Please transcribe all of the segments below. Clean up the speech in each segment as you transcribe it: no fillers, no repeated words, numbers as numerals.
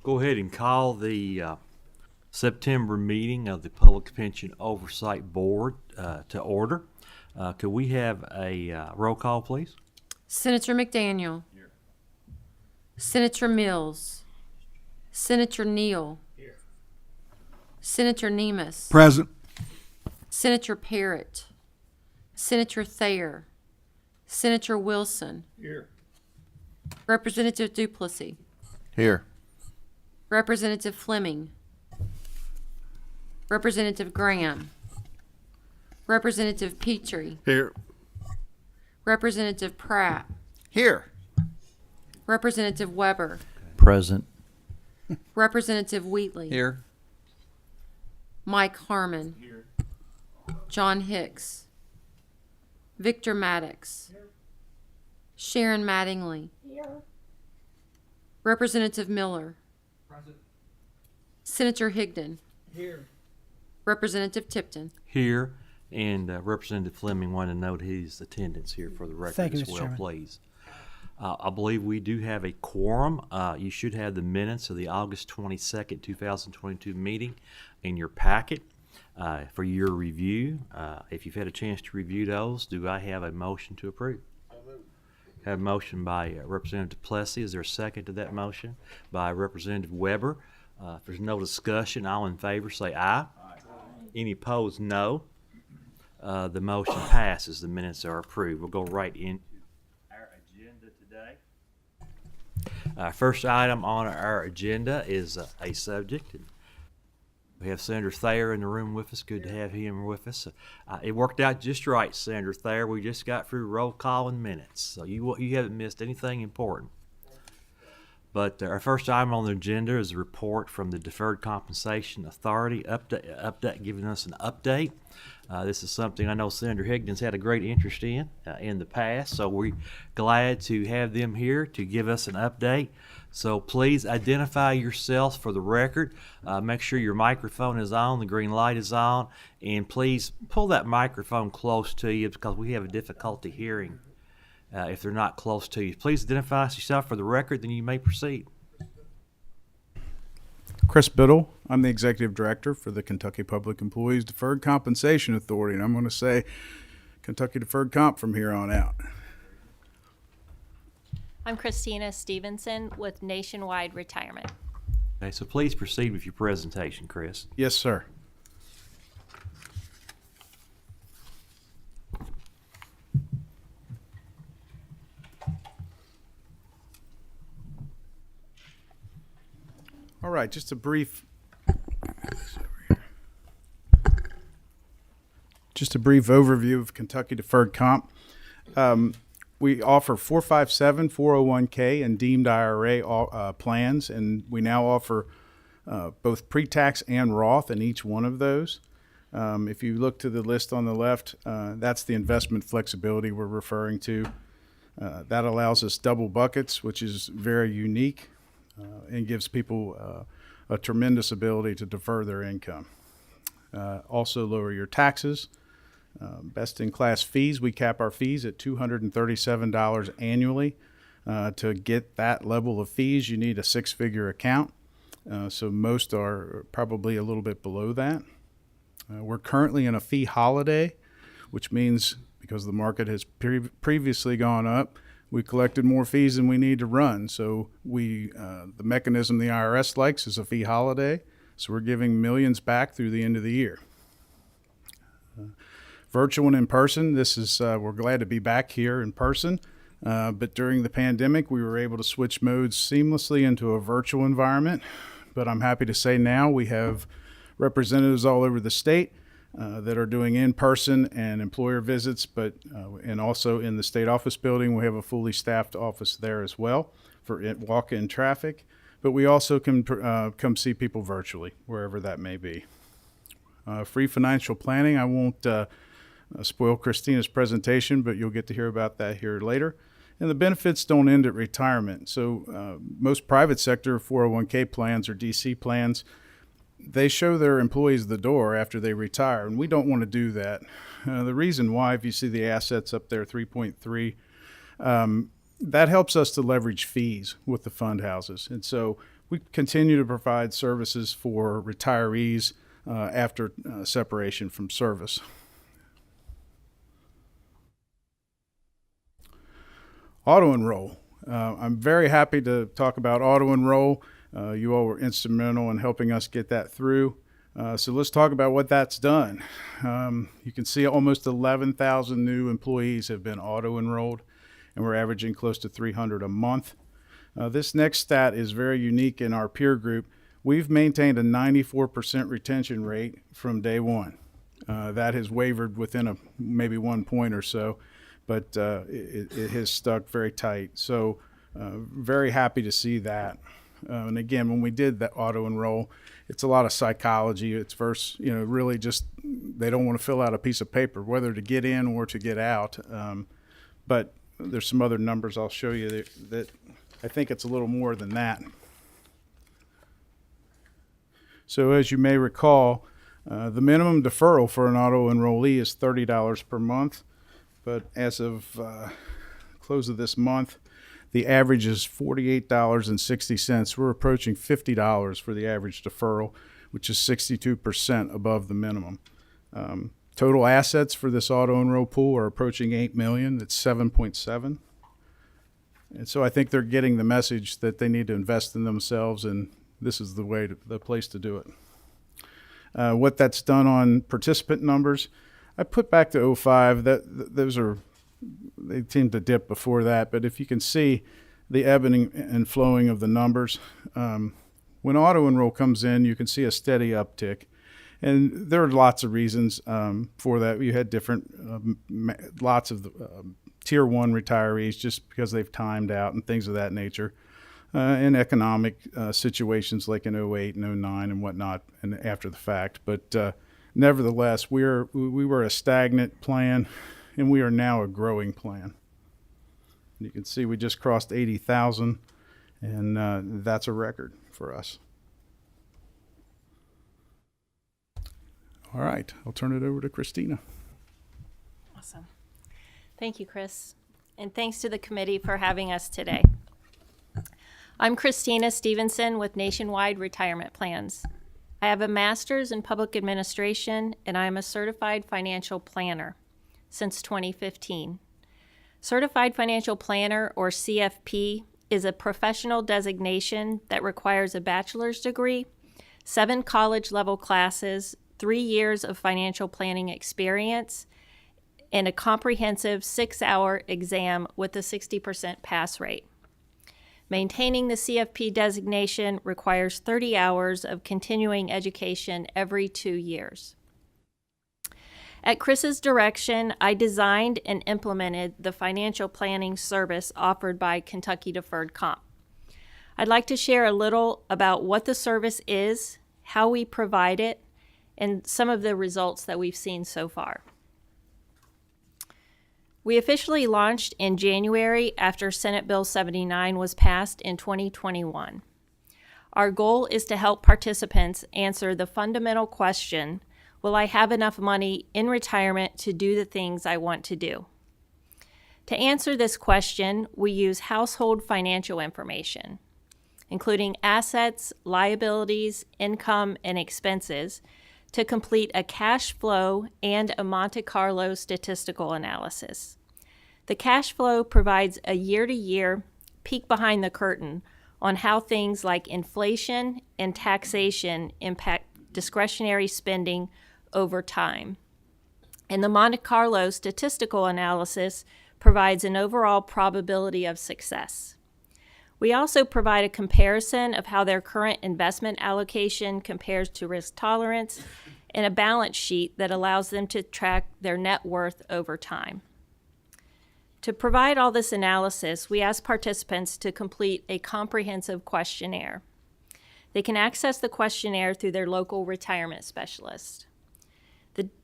Go ahead and call the September meeting of the Public Pension Oversight Board to order. Could we have a roll call, please? Senator McDaniel. Here. Senator Mills. Senator Neal. Here. Senator Nemus. Present. Senator Parrott. Senator Thayer. Senator Wilson. Here. Representative Duplessis. Here. Representative Fleming. Representative Graham. Representative Petrie. Here. Representative Pratt. Here. Representative Weber. Present. Representative Wheatley. Here. Mike Harmon. Here. John Hicks. Victor Maddox. Here. Sharon Mattingly. Here. Representative Miller. Present. Senator Higdon. Here. Representative Tipton. Here. And Representative Fleming wanted to note his attendance here for the record Thank you, as Mr. well, Chairman. please. I believe we do have a quorum. You should have the minutes of the August 22nd, 2022 meeting in your packet for your review. If you've had a chance to review those, do I have a motion to approve? Have a motion by Representative Plessy. Is there a second to that motion? By Representative Weber. If there's no discussion, all in favor say aye. Aye. Any opposed, no. The motion passes. The minutes are approved. We'll go right into our agenda today. First item on our agenda is a subject. We have Senator Thayer in the room with us. Good to have him with us. It worked out just right, Senator Thayer. We just got through roll call and minutes, so you haven't missed anything important. But our first item on the agenda is a report from the Deferred Compensation Authority, update giving us an update. This is something I know Senator Higdon's had a great interest in the past, so we're glad to have them here to give us an update. So please identify yourselves for the record. Make sure your microphone is on, the green light is on, and please pull that microphone close to you because we have a difficulty hearing if they're not close to you. Please identify yourself for the record, then you may proceed. Chris Biddle. I'm the Executive Director for the Kentucky Public Employees Deferred Compensation Authority, and I'm going to say Kentucky Deferred Comp from here on out. I'm Christina Stevenson with Nationwide Retirement. Okay, so please proceed with your presentation, Chris. Yes, sir. All right, just a brief overview of Kentucky Deferred Comp. We offer 457, 401k, and deemed IRA plans, and we now offer both pre-tax and Roth in each one of those. If you look to the list on the left, that's the investment flexibility we're referring to. That allows us double buckets, which is very unique and gives people a tremendous ability to defer their income. Also lower your taxes. Best-in-class fees, we cap our fees at $237 annually. To get that level of fees, you need a six-figure account. So most are probably a little bit below that. We're currently in a fee holiday, which means because the market has previously gone up, we collected more fees than we need to run. So the mechanism the IRS likes is a fee holiday. So we're giving millions back through the end of the year. Virtual and in person, this is we're glad to be back here in person. But during the pandemic, we were able to switch modes seamlessly into a virtual environment. But I'm happy to say now we have representatives all over the state that are doing in-person and employer visits, but and also in the state office building, we have a fully staffed office there as well for walk-in traffic. But we also can come see people virtually, wherever that may be. Free financial planning. I won't spoil Christina's presentation, but you'll get to hear about that here later. And the benefits don't end at retirement. So most private sector 401k plans or DC plans, they show their employees the door after they retire, and we don't want to do that. The reason why, if you see the assets up there, 3.3, that helps us to leverage fees with the fund houses. And so we continue to provide services for retirees after separation from service. Auto Enroll. I'm very happy to talk about Auto Enroll. You all were instrumental in helping us get that through. So let's talk about what that's done. You can see almost 11,000 new employees have been auto enrolled, and we're averaging close to 300 a month. This next stat is very unique in our peer group. We've maintained a 94% retention rate from day one. That has wavered within maybe 1 point or so, but it has stuck very tight. So very happy to see that. And again, when we did that auto enroll, it's a lot of psychology. It's first, really just they don't want to fill out a piece of paper, whether to get in or to get out. But there's some other numbers I'll show you that I think it's a little more than that. So as you may recall, the minimum deferral for an auto enrollee is $30 per month. But as of close of this month, the average is $48.60. We're approaching $50 for the average deferral, which is 62% above the minimum. Total assets for this auto enroll pool are approaching $8 million. It's 7.7. And so I think they're getting the message that they need to invest in themselves, and this is the place to do it. What that's done on participant numbers, I put back to 05. They seem to dip before that, but if you can see the ebbing and flowing of the numbers, when auto enroll comes in, you can see a steady uptick. And there are lots of reasons for that. You had lots of tier one retirees just because they've timed out and things of that nature, and economic situations like in 08 and 09 and whatnot, and after the fact. But nevertheless, we were a stagnant plan, and we are now a growing plan. You can see we just crossed 80,000, and that's a record for us. All right, I'll turn it over to Christina. Awesome. Thank you, Chris. And thanks to the committee for having us today. I'm Christina Stevenson with Nationwide Retirement Plans. I have a master's in public administration, and I am a certified financial planner since 2015. Certified Financial Planner, or CFP, is a professional designation that requires a bachelor's degree, 7 college-level classes, 3 years of financial planning experience, and a comprehensive 6-hour exam with a 60% pass rate. Maintaining the CFP designation requires 30 hours of continuing education every 2 years. At Chris's direction, I designed and implemented the financial planning service offered by Kentucky Deferred Comp. I'd like to share a little about what the service is, how we provide it, and some of the results that we've seen so far. We officially launched in January after Senate Bill 79 was passed in 2021. Our goal is to help participants answer the fundamental question, will I have enough money in retirement to do the things I want to do? To answer this question, we use household financial information, including assets, liabilities, income, and expenses, to complete a cash flow and a Monte Carlo statistical analysis. The cash flow provides a year-to-year peek behind the curtain on how things like inflation and taxation impact discretionary spending over time. And the Monte Carlo statistical analysis provides an overall probability of success. We also provide a comparison of how their current investment allocation compares to risk tolerance and a balance sheet that allows them to track their net worth over time. To provide all this analysis, we ask participants to complete a comprehensive questionnaire. They can access the questionnaire through their local retirement specialist.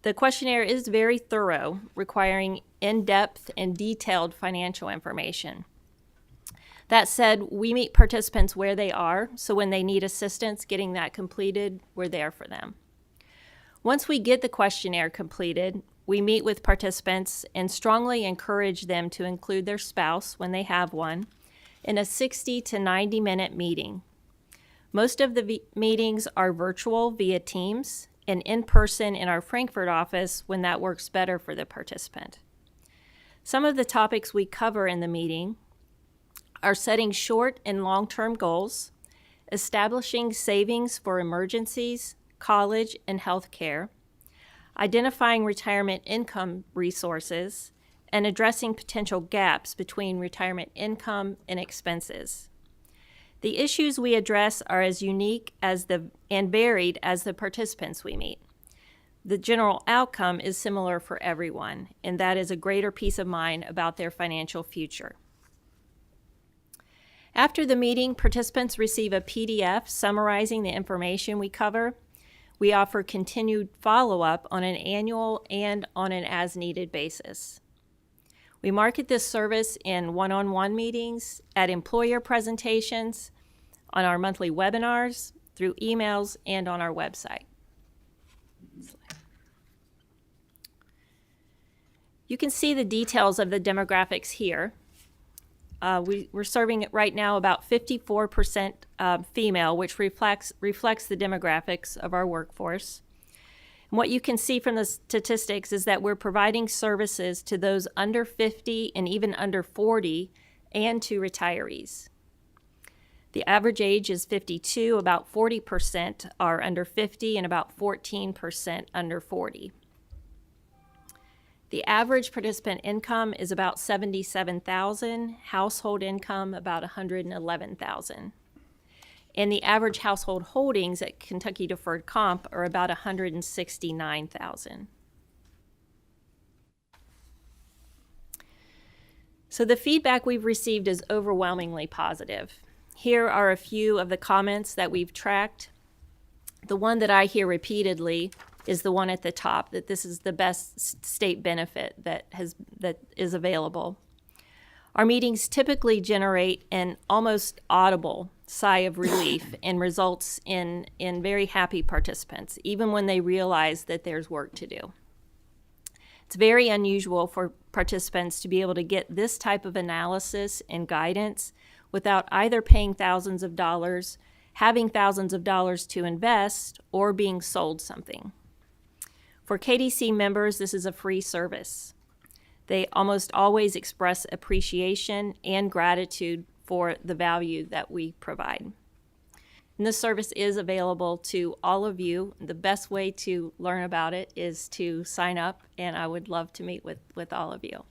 The questionnaire is very thorough, requiring in-depth and detailed financial information. That said, we meet participants where they are, so when they need assistance getting that completed, we're there for them. Once we get the questionnaire completed, we meet with participants and strongly encourage them to include their spouse when they have one in a 60 to 90-minute meeting. Most of the meetings are virtual via Teams and in person in our Frankfurt office when that works better for the participant. Some of the topics we cover in the meeting are setting short and long-term goals, establishing savings for emergencies, college, and health care, identifying retirement income resources, and addressing potential gaps between retirement income and expenses. The issues we address are as unique and varied as the participants we meet. The general outcome is similar for everyone, and that is a greater peace of mind about their financial future. After the meeting, participants receive a PDF summarizing the information we cover. We offer continued follow-up on an annual and on an as-needed basis. We market this service in one-on-one meetings, at employer presentations, on our monthly webinars, through emails, and on our website. You can see the details of the demographics here. We're serving it right now about 54% female, which reflects the demographics of our workforce. And what you can see from the statistics is that we're providing services to those under 50 and even under 40 and to retirees. The average age is 52, about 40% are under 50 and about 14% under 40. The average participant income is about $77,000, household income about $111,000. And the average household holdings at Kentucky Deferred Comp are about $169,000. So the feedback we've received is overwhelmingly positive. Here are a few of the comments that we've tracked. The one that I hear repeatedly is the one at the top, that this is the best state benefit that is available. Our meetings typically generate an almost audible sigh of relief and results in very happy participants, even when they realize that there's work to do. It's very unusual for participants to be able to get this type of analysis and guidance without either paying thousands of dollars, having thousands of dollars to invest, or being sold something. For KDC members, this is a free service. They almost always express appreciation and gratitude for the value that we provide. And this service is available to all of you. The best way to learn about it is to sign up, and I would love to meet with all of you.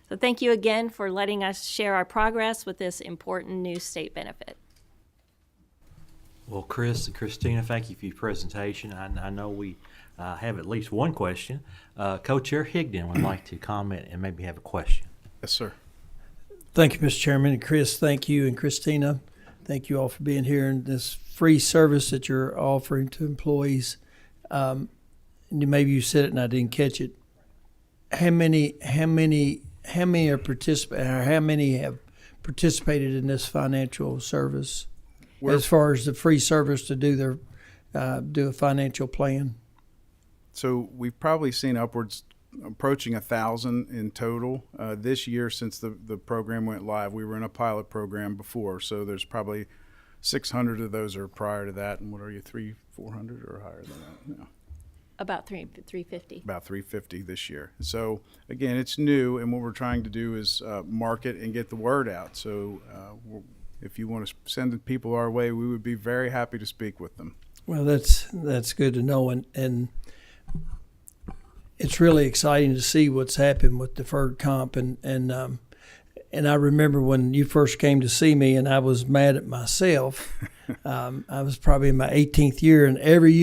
So thank you again for letting us share our progress with this important new state benefit. Well, Chris and Christina, thank you for your presentation. I know we have at least one question. Co-Chair Higdon would like to comment and maybe have a question. Yes, sir. Thank you, Mr. Chairman. And Chris, thank you. And Christina, thank you all for being here and this free service that you're offering to employees. Maybe you said it and I didn't catch it. How many are how many have participated in this financial service as far as the free service to do a financial plan? So we've probably seen upwards approaching 1,000 in total this year since the program went live. We were in a pilot program before, so there's probably 600 of those are prior to that. And what are you, 400 or higher than that? No. About 350. About 350 this year. So again, it's new, and what we're trying to do is market and get the word out. So if you want to send people our way, we would be very happy to speak with them. Well, that's good to know, and it's really exciting to see what's happened with deferred comp, and I remember when you first came to see me, and I was mad at myself. I was probably in my 18th year, and every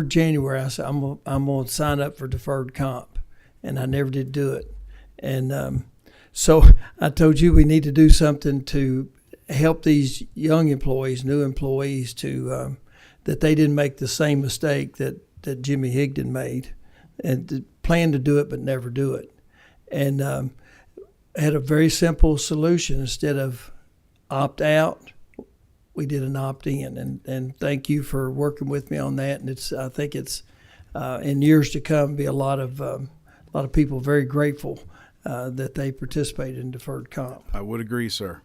January I said I'm going to sign up for deferred comp, and I never did do it. And so I told you we need to do something to help these young employees, new employees, to that they didn't make the same mistake that Jimmy Higdon made, and plan to do it but never do it. And had a very simple solution. Instead of opt out, we did an opt in, and thank you for working with me on that. And I think it's in years to come be a lot of people very grateful that they participated in deferred comp. I would agree, sir.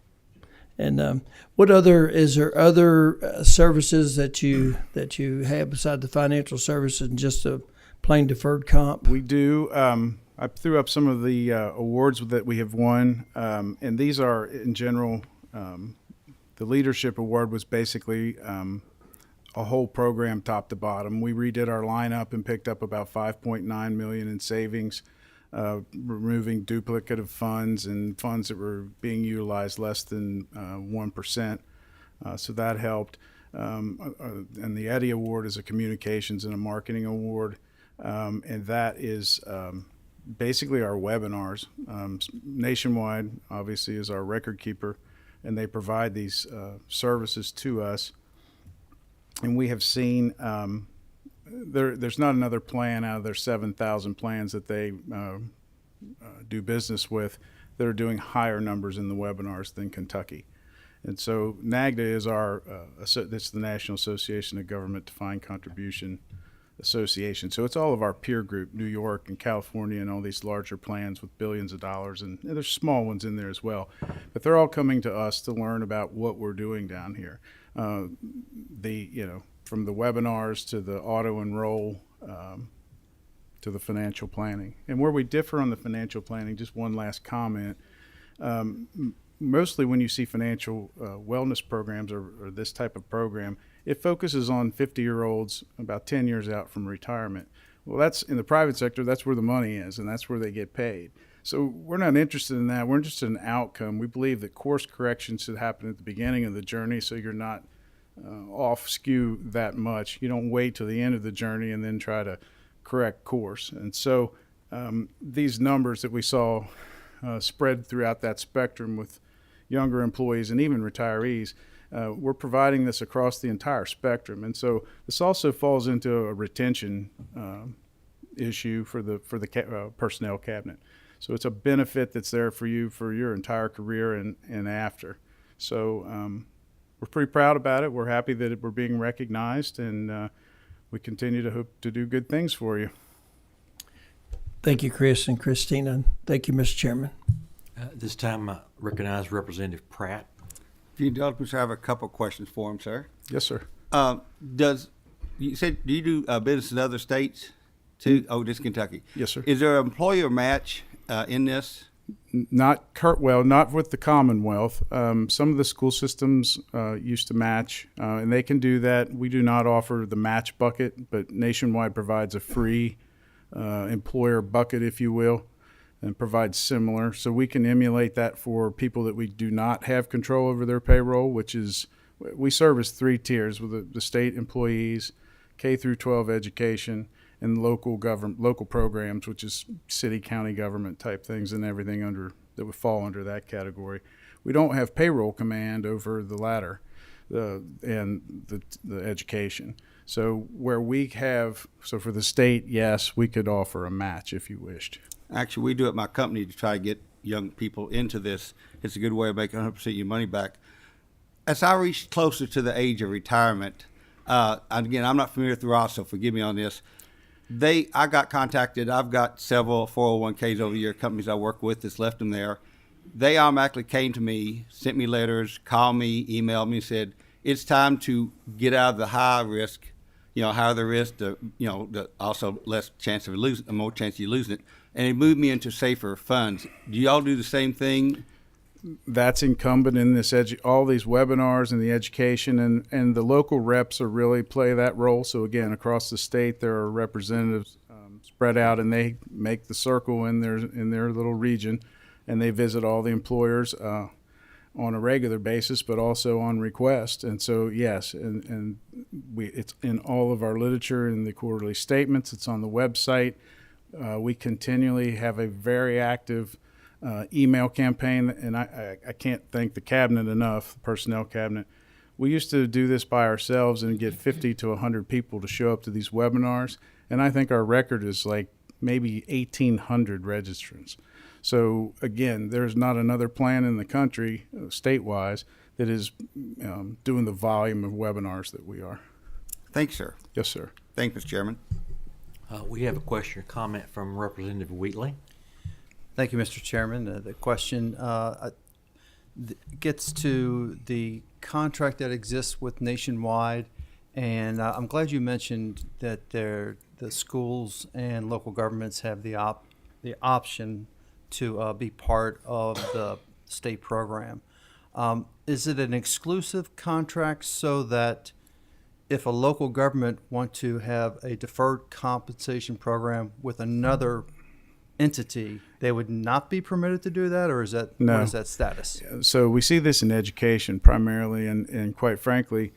And what other is there other services that you have beside the financial services and just a plain deferred comp? We do. I threw up some of the awards that we have won, and these are in general. The leadership award was basically a whole program top to bottom. We redid our lineup and picked up about $5.9 million in savings, removing duplicative funds and funds that were being utilized less than 1%. So that helped. And the Eddie Award is a communications and a marketing award, and that is basically our webinars. Nationwide, obviously, is our record keeper, and they provide these services to us. And we have seen there's not another plan out of their 7,000 plans that they do business with that are doing higher numbers in the webinars than Kentucky. And so NAGDA is it's the National Association of Government Defined Contribution Association. So it's all of our peer group, New York and California, and all these larger plans with billions of dollars, and there's small ones in there as well. But they're all coming to us to learn about what we're doing down here. From the webinars to the auto enroll to the financial planning. And where we differ on the financial planning, just one last comment. Mostly when you see financial wellness programs or this type of program, it focuses on 50-year-olds about 10 years out from retirement. Well, that's in the private sector, that's where the money is, and that's where they get paid. So we're not interested in that. We're interested in outcome. We believe that course correction should happen at the beginning of the journey so you're not off skew that much. You don't wait till the end of the journey and then try to correct course. And so these numbers that we saw spread throughout that spectrum with younger employees and even retirees, we're providing this across the entire spectrum. And so this also falls into a retention issue for the personnel cabinet. So it's a benefit that's there for you for your entire career and after. So we're pretty proud about it. We're happy that we're being recognized, and we continue to hope to do good things for you. Thank you, Chris and Christina. Thank you, Mr. Chairman. This time, I recognize Representative Pratt. If you indulge me, sir, I have a couple questions for him, sir. Yes, sir. Do you do business in other states too? Oh, just Kentucky. Yes, sir. Is there an employer match in this? Not with the Commonwealth. Some of the school systems used to match, and they can do that. We do not offer the match bucket, but Nationwide provides a free employer bucket, if you will, and provides similar. So we can emulate that for people that we do not have control over their payroll, which is, we service 3 tiers with the state employees, K through 12 education, and local programs, which is city, county government type things and everything that would fall under that category. We don't have payroll command over the latter and the education. So for the state, yes, we could offer a match if you wished. Actually, we do it at my company to try to get young people into this. It's a good way of making 100% of your money back. As I reach closer to the age of retirement, again, I'm not familiar with the Ross, so forgive me on this. I got contacted. I've got several 401ks over the year, companies I work with that's left them there. They automatically came to me, sent me letters, called me, emailed me, said, it's time to get out of the high risk, higher the risk, the also less chance of losing, the more chance of you losing it. And it moved me into safer funds. Do y'all do the same thing? That's incumbent in this all these webinars and the education, and the local reps are really play that role. So again, across the state, there are representatives spread out, and they make the circle in their little region, and they visit all the employers on a regular basis, but also on request. And so yes, and it's in all of our literature in the quarterly statements. It's on the website. We continually have a very active email campaign, and I can't thank the cabinet enough, the personnel cabinet. We used to do this by ourselves and get 50 to 100 people to show up to these webinars, and I think our record is like maybe 1,800 registrants. So again, there's not another plan in the country, state-wise, that is doing the volume of webinars that we are. Thanks, sir. Yes, sir. Thank you, Mr. Chairman. We have a question or comment from Representative Wheatley. Thank you, Mr. Chairman. The question, gets to the contract that exists with Nationwide, and I'm glad you mentioned that the schools and local governments have the option to be part of the state program. Is it an exclusive contract so that if a local government want to have a deferred compensation program with another entity, they would not be permitted to do that, or is that No. what is that status? So we see this in education primarily, and quite frankly,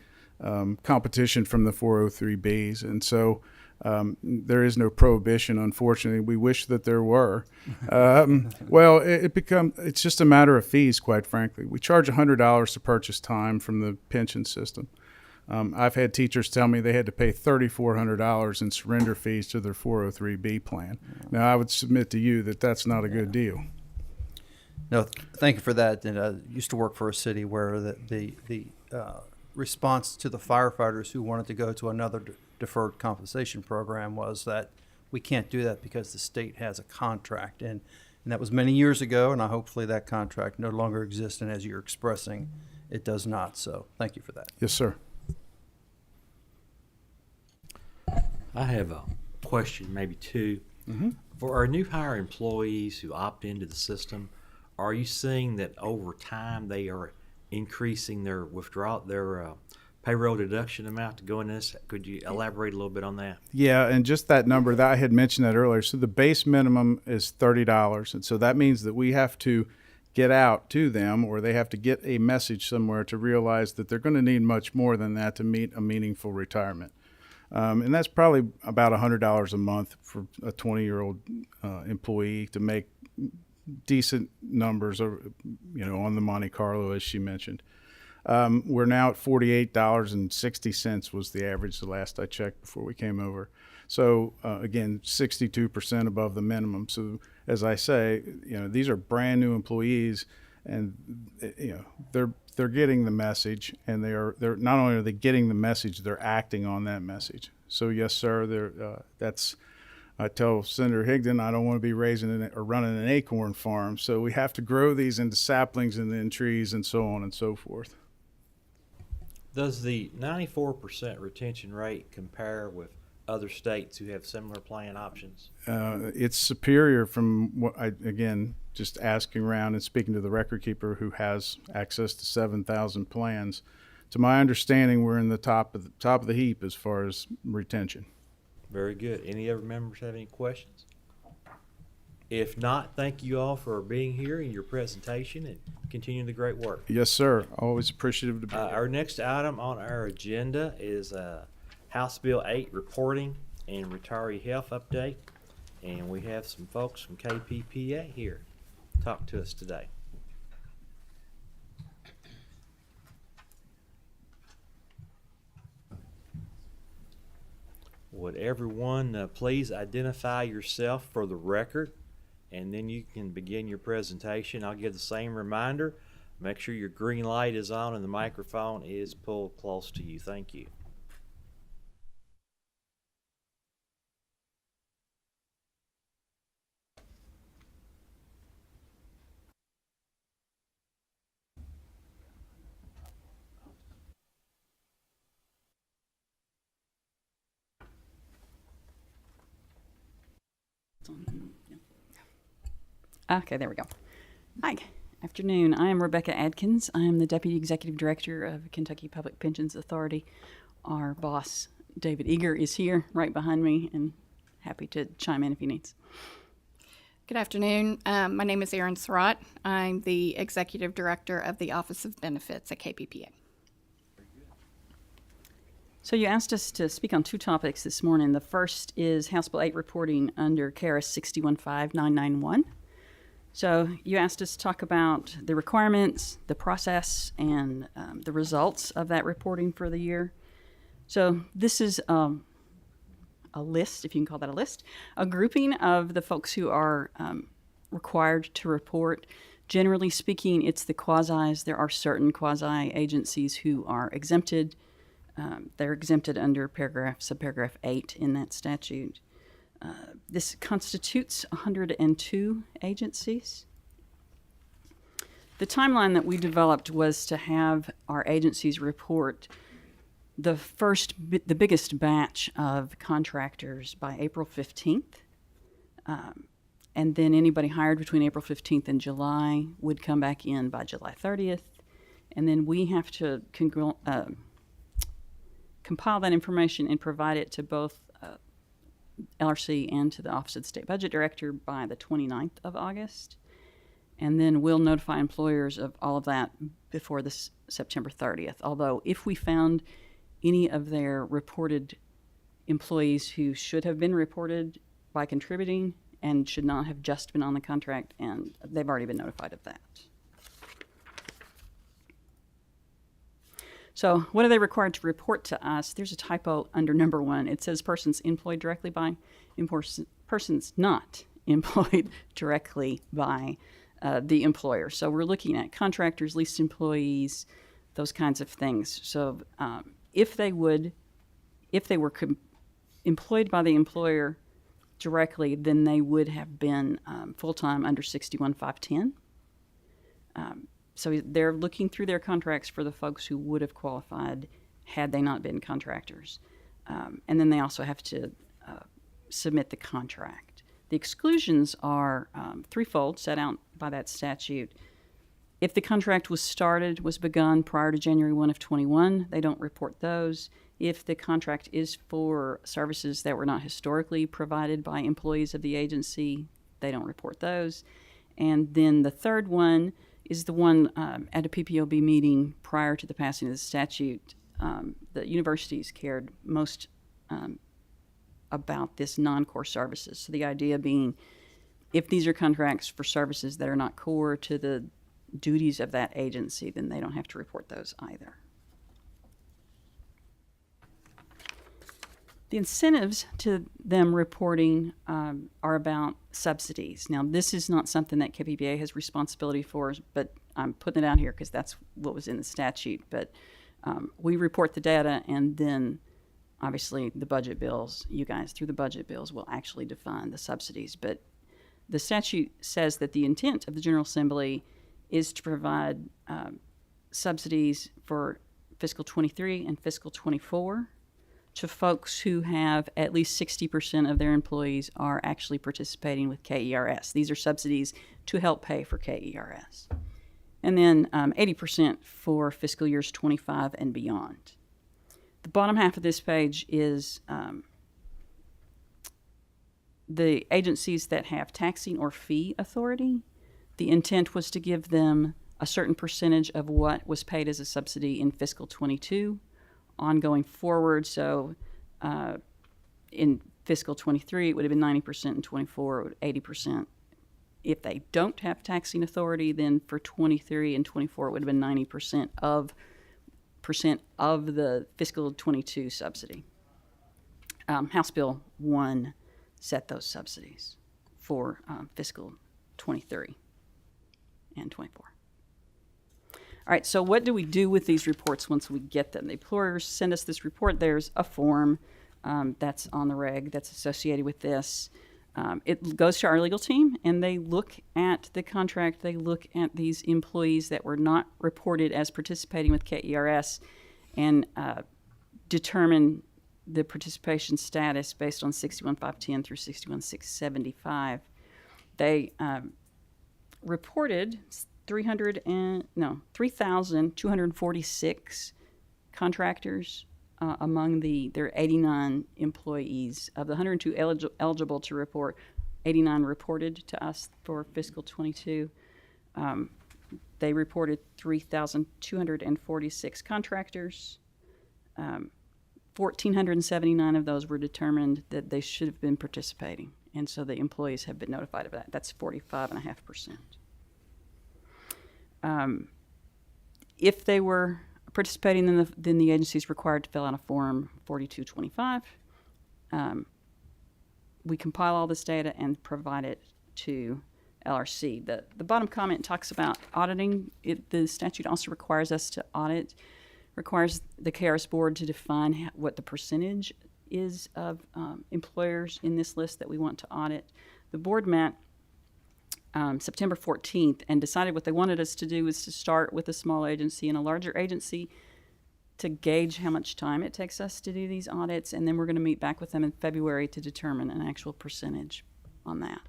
competition from the 403Bs. And so there is no prohibition, unfortunately. We wish that there were. Well, it's just a matter of fees, quite frankly. We charge $100 to purchase time from the pension system. I've had teachers tell me they had to pay $3,400 in surrender fees to their 403B plan. Now, I would submit to you that that's not a good deal. No, thank you for that. And I used to work for a city where the response to the firefighters who wanted to go to another deferred compensation program was that we can't do that because the state has a contract. And that was many years ago, and hopefully that contract no longer exists. And as you're expressing, it does not. So thank you for that. Yes, sir. I have a question, maybe two. For our new hire employees who opt into the system, are you seeing that over time they are increasing their payroll deduction amount to go in this? Could you elaborate a little bit on that? Yeah, and just that number, that I had mentioned that earlier. So the base minimum is $30, and so that means that we have to get out to them, or they have to get a message somewhere to realize that they're going to need much more than that to meet a meaningful retirement. And that's probably about $100 a month for a 20-year-old employee to make decent numbers, on the Monte Carlo, as she mentioned. We're now at $48.60 was the average the last I checked before we came over. So again, 62% above the minimum. So as I say, these are brand new employees, and they're getting the message, and they're not only are they getting the message, they're acting on that message. So yes, sir, I tell Senator Higdon I don't want to be raising or running an acorn farm. So we have to grow these into saplings and then trees and so on and so forth. Does the 94% retention rate compare with other states who have similar plan options? It's superior from what just asking around and speaking to the record keeper who has access to 7,000 plans. To my understanding, we're in the top of the heap as far as retention. Very good. Any other members have any questions? If not, thank you all for being here in your presentation and continuing the great work. Yes, sir. Always appreciative to be here. Our next item on our agenda is House Bill 8 reporting and retiree health update. And we have some folks from Kppa here to talk to us today. Would everyone please identify yourself for the record, and then you can begin your presentation. I'll give the same reminder. Make sure your green light is on and the microphone is pulled close to you. Thank you. Okay, there we go. Hi, afternoon. I am Rebecca Adkins. I am the Deputy Executive Director of Kentucky Public Pensions Authority. Our boss, David Eager, is here right behind me and happy to chime in if he needs. Good afternoon. My name is Erin Surratt. I'm the Executive Director of the Office of Benefits at Kppa. So you asked us to speak on two topics this morning. The first is House Bill 8 reporting under KRS 615991. So you asked us to talk about the requirements, the process, and the results of that reporting for the year. So this is a list, if you can call that a list, a grouping of the folks who are required to report. Generally speaking, it's the quasis. There are certain quasi-agencies who are exempted. They're exempted under subparagraph 8 in that statute. This constitutes 102 agencies. The timeline that we developed was to have our agencies report the biggest batch of contractors by April 15th. And then anybody hired between April 15th and July would come back in by July 30th. And then we have to compile that information and provide it to both LRC and to the Office of the State Budget Director by the 29th of August. And then we'll notify employers of all of that before this September 30th. Although if we found any of their reported employees who should have been reported by contributing and should not have just been on the contract, and they've already been notified of that. So what are they required to report to us? There's a typo under number 1. It says persons employed directly by, persons not employed directly by the employer. So we're looking at contractors, leased employees, those kinds of things. So if they were employed by the employer directly, then they would have been full-time under 61.510. So they're looking through their contracts for the folks who would have qualified had they not been contractors. And then they also have to submit the contract. The exclusions are threefold, set out by that statute. If the contract was begun prior to January 1 of 21, they don't report those. If the contract is for services that were not historically provided by employees of the agency, they don't report those. And then the third one is the one at a PPOB meeting prior to the passing of the statute. The universities cared most about this non-core services. So the idea being, if these are contracts for services that are not core to the duties of that agency, then they don't have to report those either. The incentives to them reporting are about subsidies. Now, this is not something that Kppa has responsibility for, but I'm putting it out here because that's what was in the statute. But we report the data, and then obviously the budget bills, you guys through the budget bills will actually define the subsidies. But the statute says that the intent of the General Assembly is to provide subsidies for fiscal 23 and fiscal 24 to folks who have at least 60% of their employees are actually participating with KERS. These are subsidies to help pay for KERS. And then 80% for fiscal years 25 and beyond. The bottom half of this page is the agencies that have taxing or fee authority. The intent was to give them a certain percentage of what was paid as a subsidy in fiscal 22 ongoing forward. So in fiscal 23, it would have been 90%, and 24, 80%. If they don't have taxing authority, then for 23 and 24, it would have been 90% of the fiscal 22 subsidy. House Bill 1 set those subsidies for fiscal 23 and 24. All right, so what do we do with these reports once we get them? The employers send us this report. There's a form that's on the reg that's associated with this. It goes to our legal team, and they look at the contract. They look at these employees that were not reported as participating with KERS and determine the participation status based on 61.510 through 61.675. They reported 3,246 contractors among their 89 employees. Of the 102 eligible to report, 89 reported to us for fiscal 22. They reported 3,246 contractors. 1,479 of those were determined that they should have been participating, and so the employees have been notified of that. That's 45.5%. If they were participating, then the agency is required to fill out a Form 4225. We compile all this data and provide it to LRC. The bottom comment talks about auditing. The statute also requires us to audit, requires the KRS board to define what the percentage is of employers in this list that we want to audit. The board met September 14th and decided what they wanted us to do is to start with a small agency and a larger agency to gauge how much time it takes us to do these audits, and then we're going to meet back with them in February to determine an actual percentage on that.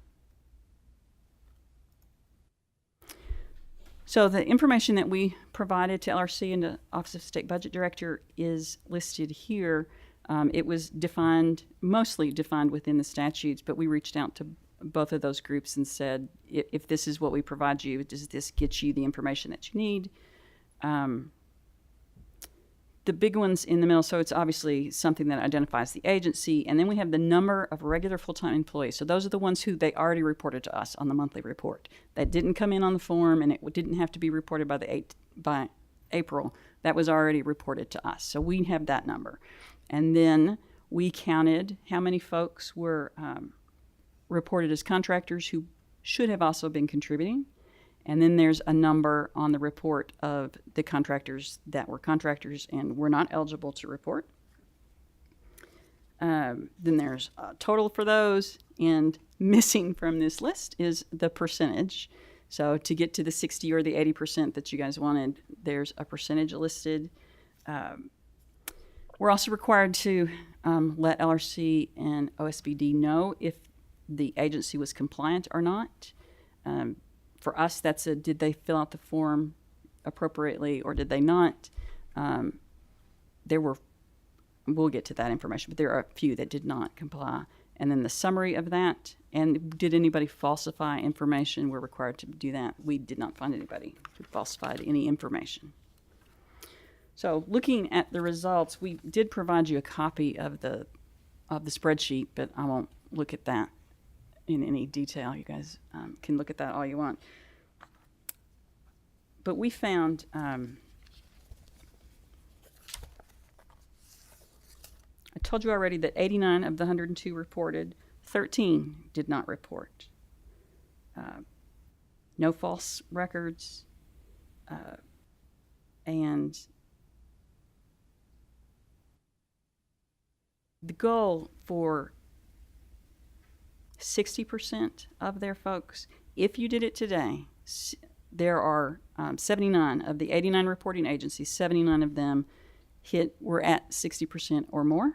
So the information that we provided to LRC and the Office of State Budget Director is listed here. It was mostly defined within the statutes, but we reached out to both of those groups and said, if this is what we provide you, does this get you the information that you need? The big ones in the middle, so it's obviously something that identifies the agency, and then we have the number of regular full-time employees. So those are the ones who they already reported to us on the monthly report. That didn't come in on the form, and it didn't have to be reported by April. That was already reported to us. So we have that number. And then we counted how many folks were reported as contractors who should have also been contributing. And then there's a number on the report of the contractors that were contractors and were not eligible to report. Then there's a total for those, and missing from this list is the percentage. So to get to the 60 or the 80% that you guys wanted, there's a percentage listed. We're also required to let LRC and OSBD know if the agency was compliant or not. For us, that's did they fill out the form appropriately or did they not? We'll get to that information, but there are a few that did not comply. And then the summary of that, and did anybody falsify information? We're required to do that. We did not find anybody who falsified any information. So looking at the results, we did provide you a copy of the spreadsheet, but I won't look at that in any detail. You guys can look at that all you want. But we found I told you already that 89 of the 102 reported, 13 did not report. No false records, and the goal for 60% of their folks, if you did it today, there are 79 of the 89 reporting agencies, 79 of them were at 60% or more,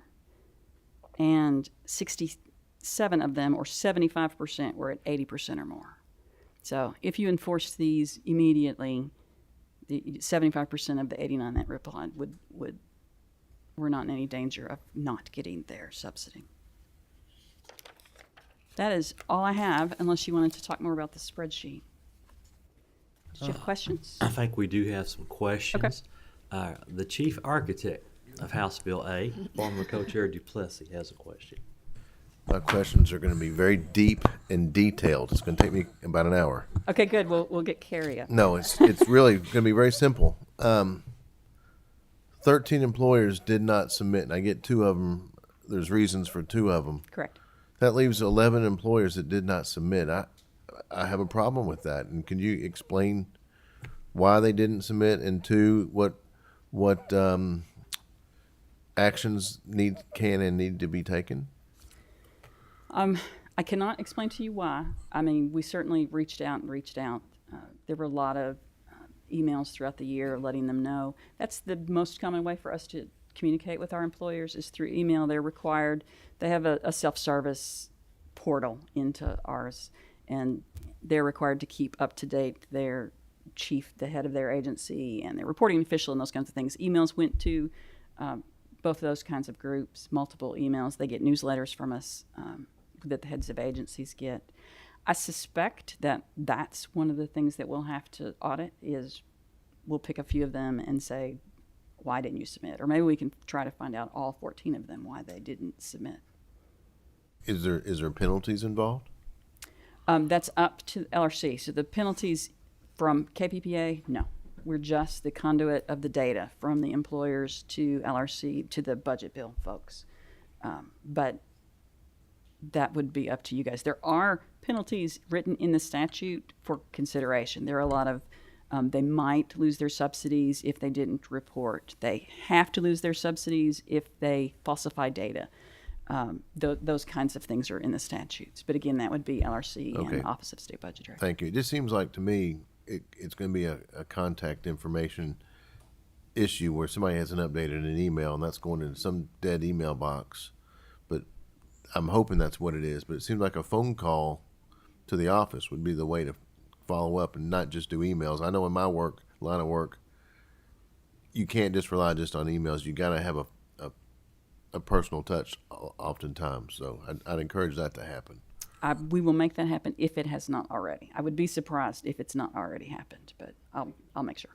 and 67 of them, or 75%, were at 80% or more. So if you enforce these immediately, the 75% of the 89 that replied were not in any danger of not getting their subsidy. That is all I have, unless you wanted to talk more about the spreadsheet. Did you have questions? I think we do have some questions. Okay. The chief architect of House Bill A, former co-chair Duplessis, has a question. My questions are going to be very deep and detailed. It's going to take me about an hour. Okay, good. We'll get Carrie up. No, it's really going to be very simple. 13 employers did not submit, and I get 2 of them. There's reasons for 2 of them. Correct. That leaves 11 employers that did not submit. I have a problem with that. And can you explain why they didn't submit, and 2, what actions can and need to be taken? I cannot explain to you why. I mean, we certainly reached out. There were a lot of emails throughout the year letting them know. That's the most common way for us to communicate with our employers is through email. They're required. They have a self-service portal into ours, and they're required to keep up to date their chief, the head of their agency, and their reporting official, and those kinds of things. Emails went to both of those kinds of groups, multiple emails. They get newsletters from us that the heads of agencies get. I suspect that that's one of the things that we'll have to audit is we'll pick a few of them and say, why didn't you submit? Or maybe we can try to find out all 14 of them why they didn't submit. Is there penalties involved? That's up to LRC. So the penalties from Kppa, no. We're just the conduit of the data from the employers to LRC to the budget bill folks. But that would be up to you guys. There are penalties written in the statute for consideration. There are a lot of, they might lose their subsidies if they didn't report. They have to lose their subsidies if they falsify data. those kinds of things are in the statutes. But again, that would be LRC Okay. and the Office of State Budget Director. Thank you. It just seems like to me it's going to be a contact information issue where somebody hasn't updated an email and that's going into some dead email box. But I'm hoping that's what it is. But it seems like a phone call to the office would be the way to follow up and not just do emails. I know in my line of work, you can't just rely just on emails. You got to have a personal touch oftentimes. So I'd encourage that to happen. We will make that happen if it has not already. I would be surprised if it's not already happened, but I'll make sure.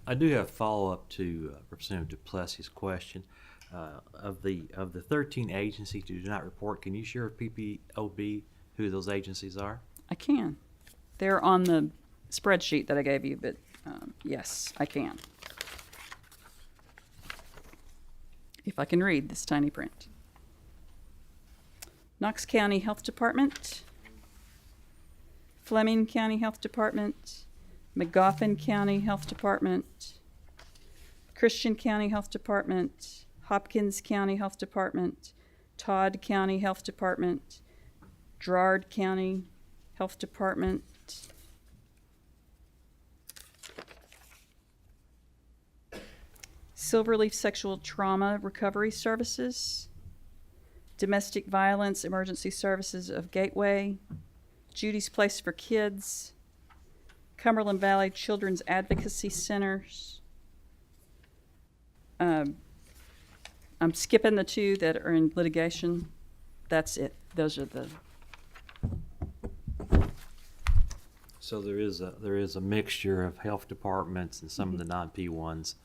I do have a follow-up to Representative Plessy's question. Of the 13 agencies who do not report, can you share with PPOB who those agencies are? I can. They're on the spreadsheet that I gave you, but yes, I can. If I can read this tiny print. Knox County Health Department, Fleming County Health Department, Magoffin County Health Department, Christian County Health Department, Hopkins County Health Department, Todd County Health Department, Girard County Health Department, Silverleaf Sexual Trauma Recovery Services, Domestic Violence Emergency Services of Gateway, Judy's Place for Kids, Cumberland Valley Children's Advocacy Centers. I'm skipping the two that are in litigation. That's it. Those are the. So there is a mixture of health departments and some of the non-P ones,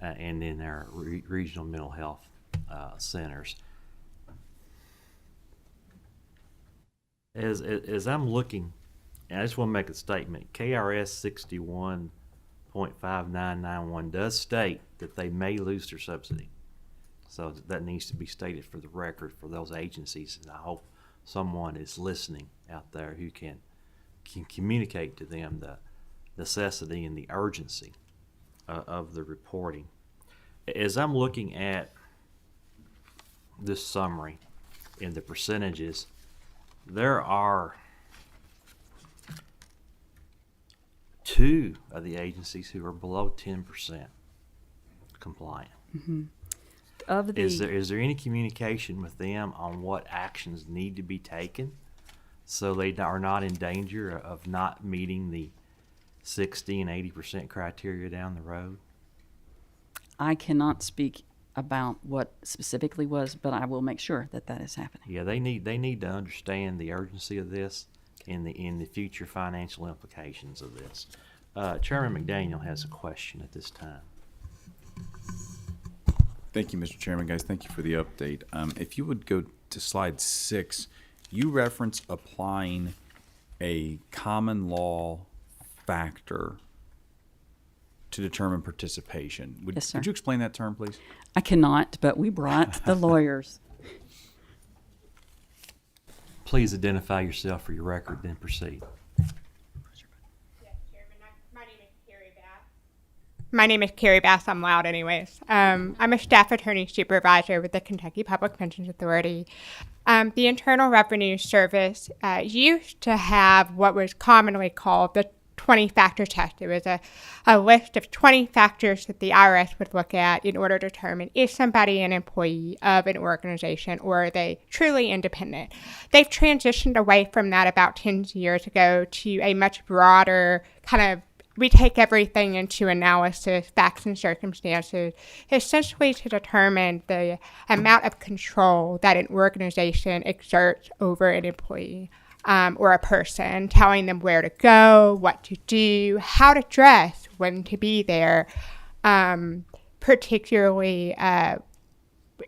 and then our regional mental health centers. As I'm looking, and I just want to make a statement. KRS 61.5991 does state that they may lose their subsidy. So that needs to be stated for the record for those agencies, and I hope someone is listening out there who can communicate to them the necessity and the urgency of the reporting. As I'm looking at this summary and the percentages, there are two of the agencies who are below 10% compliant. Mm-hmm. Of the, Is there any communication with them on what actions need to be taken so they are not in danger of not meeting the 60 and 80% criteria down the road? I cannot speak about what specifically was, but I will make sure that that is happening. Yeah, they need to understand the urgency of this and the future financial implications of this. Chairman McDaniel has a question at this time. Thank you, Mr. Chairman. Guys, thank you for the update. If you would go to slide 6, you reference applying a common law factor to determine participation. Yes, sir. Would you explain that term, please? I cannot, but we brought the lawyers. Please identify yourself for your record, then proceed. My name is Carrie Bass. I'm loud anyways. I'm a staff attorney supervisor with the Kentucky Public Pensions Authority. The Internal Revenue Service used to have what was commonly called the 20-factor test. It was a list of 20 factors that the IRS would look at in order to determine is somebody an employee of an organization or are they truly independent. They've transitioned away from that about 10 years ago to a much broader kind of, we take everything into analysis, facts and circumstances, essentially to determine the amount of control that an organization exerts over an employee or a person, telling them where to go, what to do, how to dress, when to be there, particularly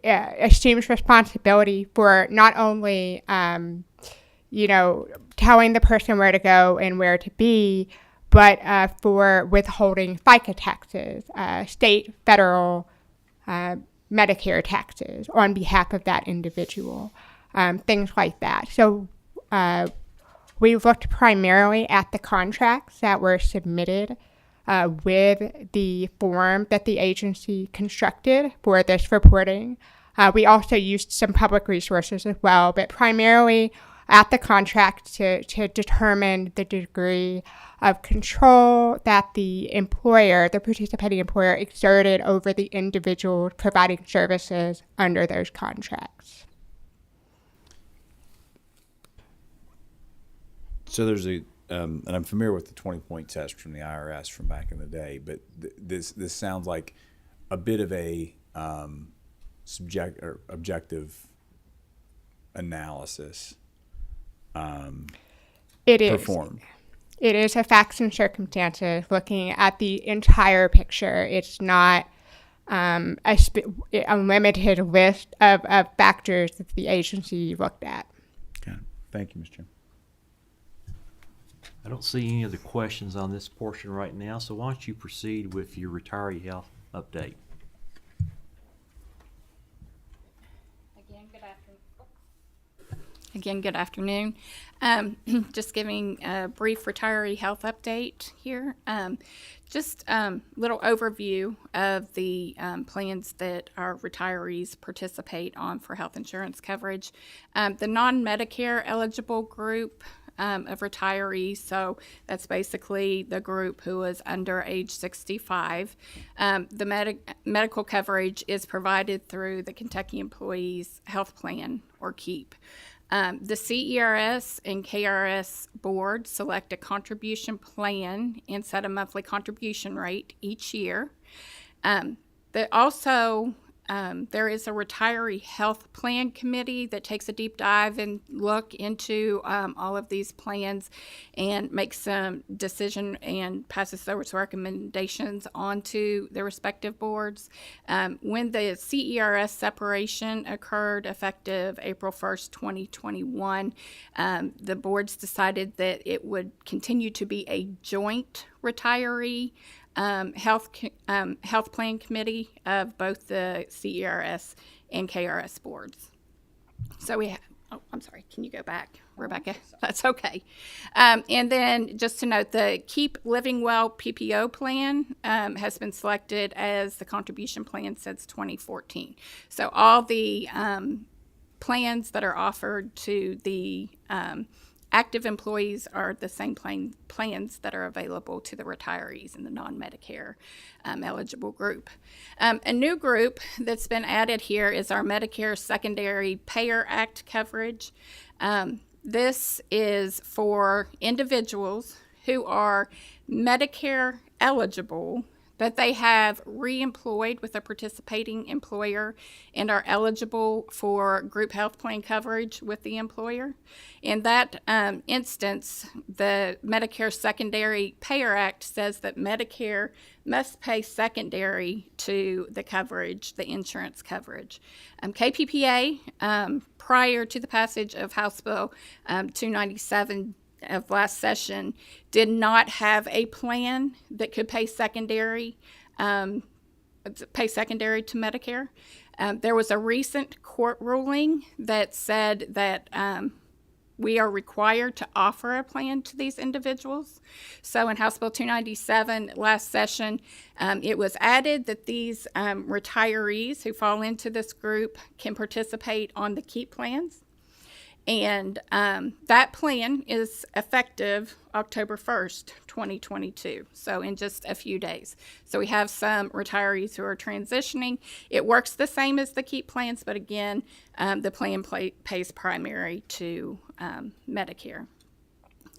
assumes responsibility for not only, telling the person where to go and where to be, but for withholding FICA taxes, state, federal, Medicare taxes on behalf of that individual, things like that. So we looked primarily at the contracts that were submitted with the form that the agency constructed for this reporting. We also used some public resources as well, but primarily at the contract to determine the degree of control that the employer, the participating employer, exerted over the individual providing services under those contracts. So there's a, and I'm familiar with the 20-point test from the IRS from back in the day, but this sounds like a bit of a objective analysis It is. performed. It is a facts and circumstances looking at the entire picture. It's not a limited list of factors that the agency looked at. Okay. Thank you, Mr. Chairman. I don't see any other questions on this portion right now, so why don't you proceed with your retiree health update? Again, good afternoon. Just giving a brief retiree health update here. Just little overview of the plans that our retirees participate on for health insurance coverage. The non-Medicare eligible group of retirees, so that's basically the group who is under age 65. The medical coverage is provided through the Kentucky Employees Health Plan, or KEEP. The CERS and KRS board select a contribution plan and set a monthly contribution rate each year. There is a retiree health plan committee that takes a deep dive and look into all of these plans and makes some decision and passes those recommendations onto the respective boards. When the CERS separation occurred effective April 1st, 2021, the boards decided that it would continue to be a joint retiree health plan committee of both the CERS and KRS boards. So we have, I'm sorry, can you go back, Rebecca? That's okay. And then just to note, the Keep Living Well PPO plan has been selected as the contribution plan since 2014. So all the plans that are offered to the active employees are the same plans that are available to the retirees in the non-Medicare eligible group. A new group that's been added here is our Medicare Secondary Payer Act coverage. This is for individuals who are Medicare eligible, but they have re-employed with a participating employer and are eligible for group health plan coverage with the employer. In that instance, the Medicare Secondary Payer Act says that Medicare must pay secondary to the coverage, the insurance coverage. Kppa, prior to the passage of House Bill 297 of last session, did not have a plan that could pay secondary to Medicare. There was a recent court ruling that said that we are required to offer a plan to these individuals. So in House Bill 297 last session, it was added that these retirees who fall into this group can participate on the KEEP plans. And that plan is effective October 1st, 2022, so in just a few days. So we have some retirees who are transitioning. It works the same as the KEEP plans, but again, the plan pays primary to Medicare.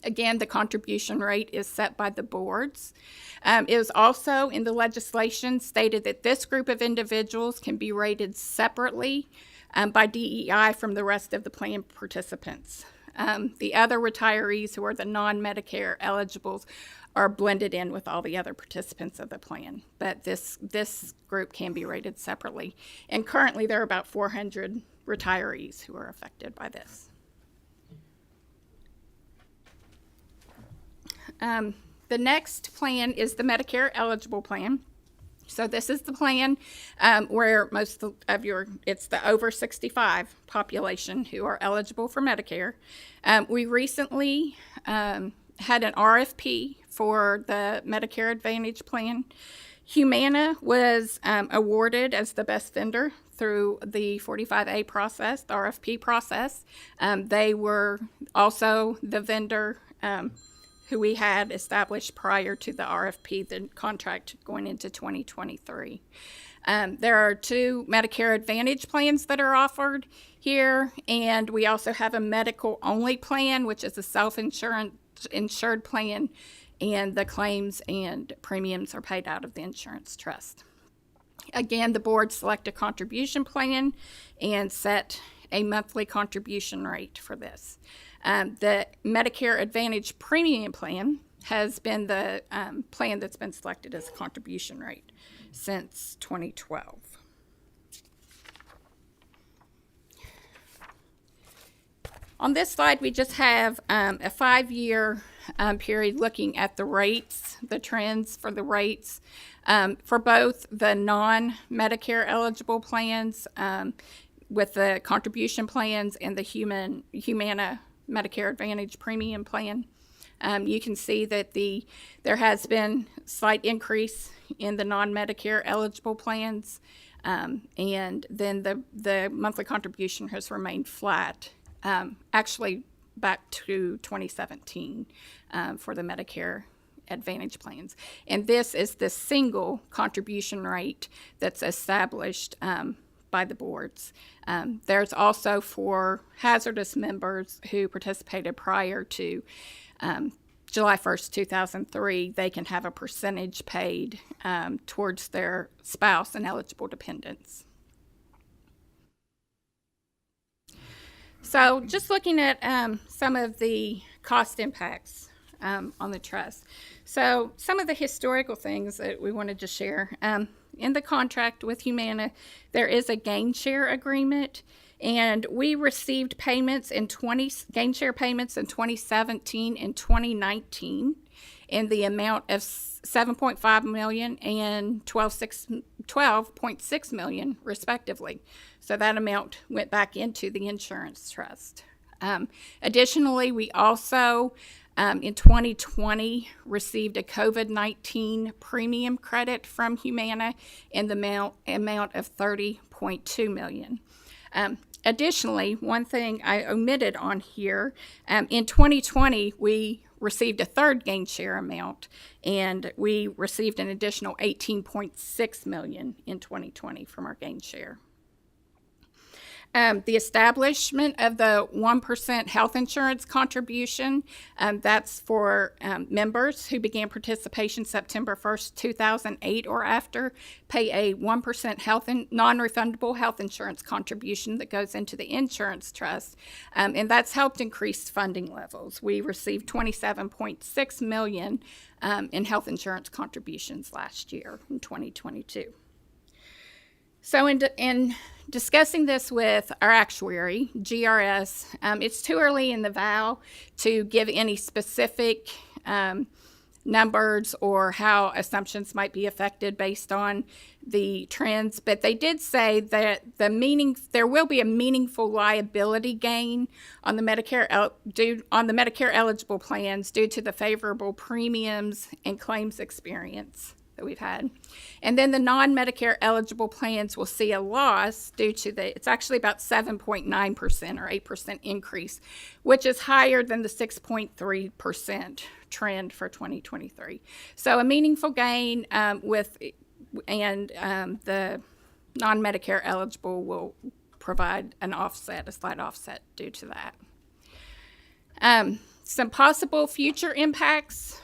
Again, the contribution rate is set by the boards. It was also in the legislation stated that this group of individuals can be rated separately by DEI from the rest of the plan participants. The other retirees who are the non-Medicare eligibles are blended in with all the other participants of the plan, but this group can be rated separately. And currently there are about 400 retirees who are affected by this. The next plan is the Medicare eligible plan. So this is the plan where most of it's the over 65 population who are eligible for Medicare. We recently had an RFP for the Medicare Advantage plan. Humana was awarded as the best vendor through the 45A process, the RFP process. They were also the vendor who we had established prior to the RFP, the contract going into 2023. There are 2 Medicare Advantage plans that are offered here, and we also have a medical-only plan, which is a self-insured plan, and the claims and premiums are paid out of the insurance trust. Again, the board select a contribution plan and set a monthly contribution rate for this. The Medicare Advantage premium plan has been the plan that's been selected as a contribution rate since 2012. On this slide, we just have a 5-year period looking at the rates, the trends for the rates for both the non-Medicare eligible plans with the contribution plans and the Humana Medicare Advantage premium plan. You can see that there has been slight increase in the non-Medicare eligible plans, and then the monthly contribution has remained flat, actually back to 2017 for the Medicare Advantage plans. And this is the single contribution rate that's established by the boards. There's also for hazardous members who participated prior to July 1st, 2003, they can have a percentage paid towards their spouse and eligible dependents. So just looking at some of the cost impacts on the trust. So some of the historical things that we wanted to share. In the contract with Humana, there is a gain share agreement, and we received payments gain share payments in 2017 and 2019 in the amount of $7.5 million and $12.6 million respectively. So that amount went back into the insurance trust. Additionally, we also in 2020 received a COVID-19 premium credit from Humana in the amount of $30.2 million. Additionally, one thing I omitted on here, in 2020, we received a third gain share amount, and we received an additional $18.6 million in 2020 from our gain share. The establishment of the 1% health insurance contribution, that's for members who began participation September 1st, 2008 or after, pay a 1% non-refundable health insurance contribution that goes into the insurance trust, and that's helped increase funding levels. We received $27.6 million in health insurance contributions last year in 2022. So in discussing this with our actuary, GRS, it's too early in the vow to give any specific numbers or how assumptions might be affected based on the trends, but they did say that there will be a meaningful liability gain on the Medicare eligible plans due to the favorable premiums and claims experience that we've had. And then the non-Medicare eligible plans will see a loss due to it's actually about 7.9% or 8% increase, which is higher than the 6.3% trend for 2023. So a meaningful gain the non-Medicare eligible will provide a slight offset due to that. Some possible future impacts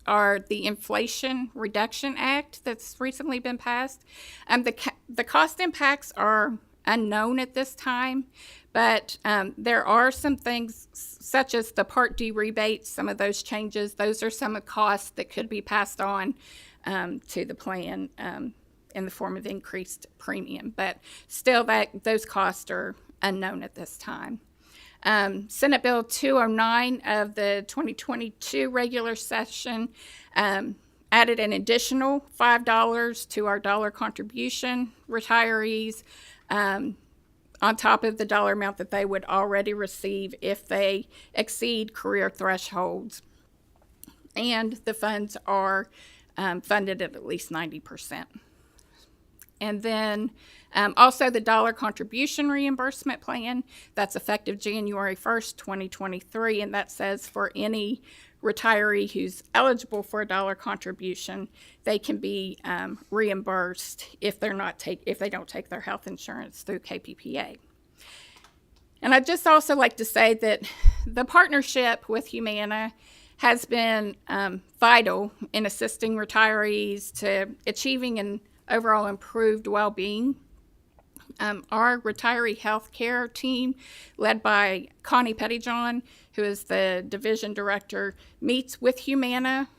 are the Inflation Reduction Act that's recently been passed. The cost impacts are unknown at this time, but there are some things such as the Part D rebates, some of those changes, those are some of the costs that could be passed on to the plan in the form of increased premium. But still, those costs are unknown at this time. Senate Bill 209 of the 2022 regular session added an additional $5 to our dollar contribution retirees on top of the dollar amount that they would already receive if they exceed career thresholds. And the funds are funded at least 90%. And then also the dollar contribution reimbursement plan, that's effective January 1st, 2023, and that says for any retiree who's eligible for a dollar contribution, they can be reimbursed if they don't take their health insurance through Kppa. And I'd just also like to say that the partnership with Humana has been vital in assisting retirees to achieving an overall improved well-being. Our retiree health care team, led by Connie Pettyjohn, who is the division director, meets with Humana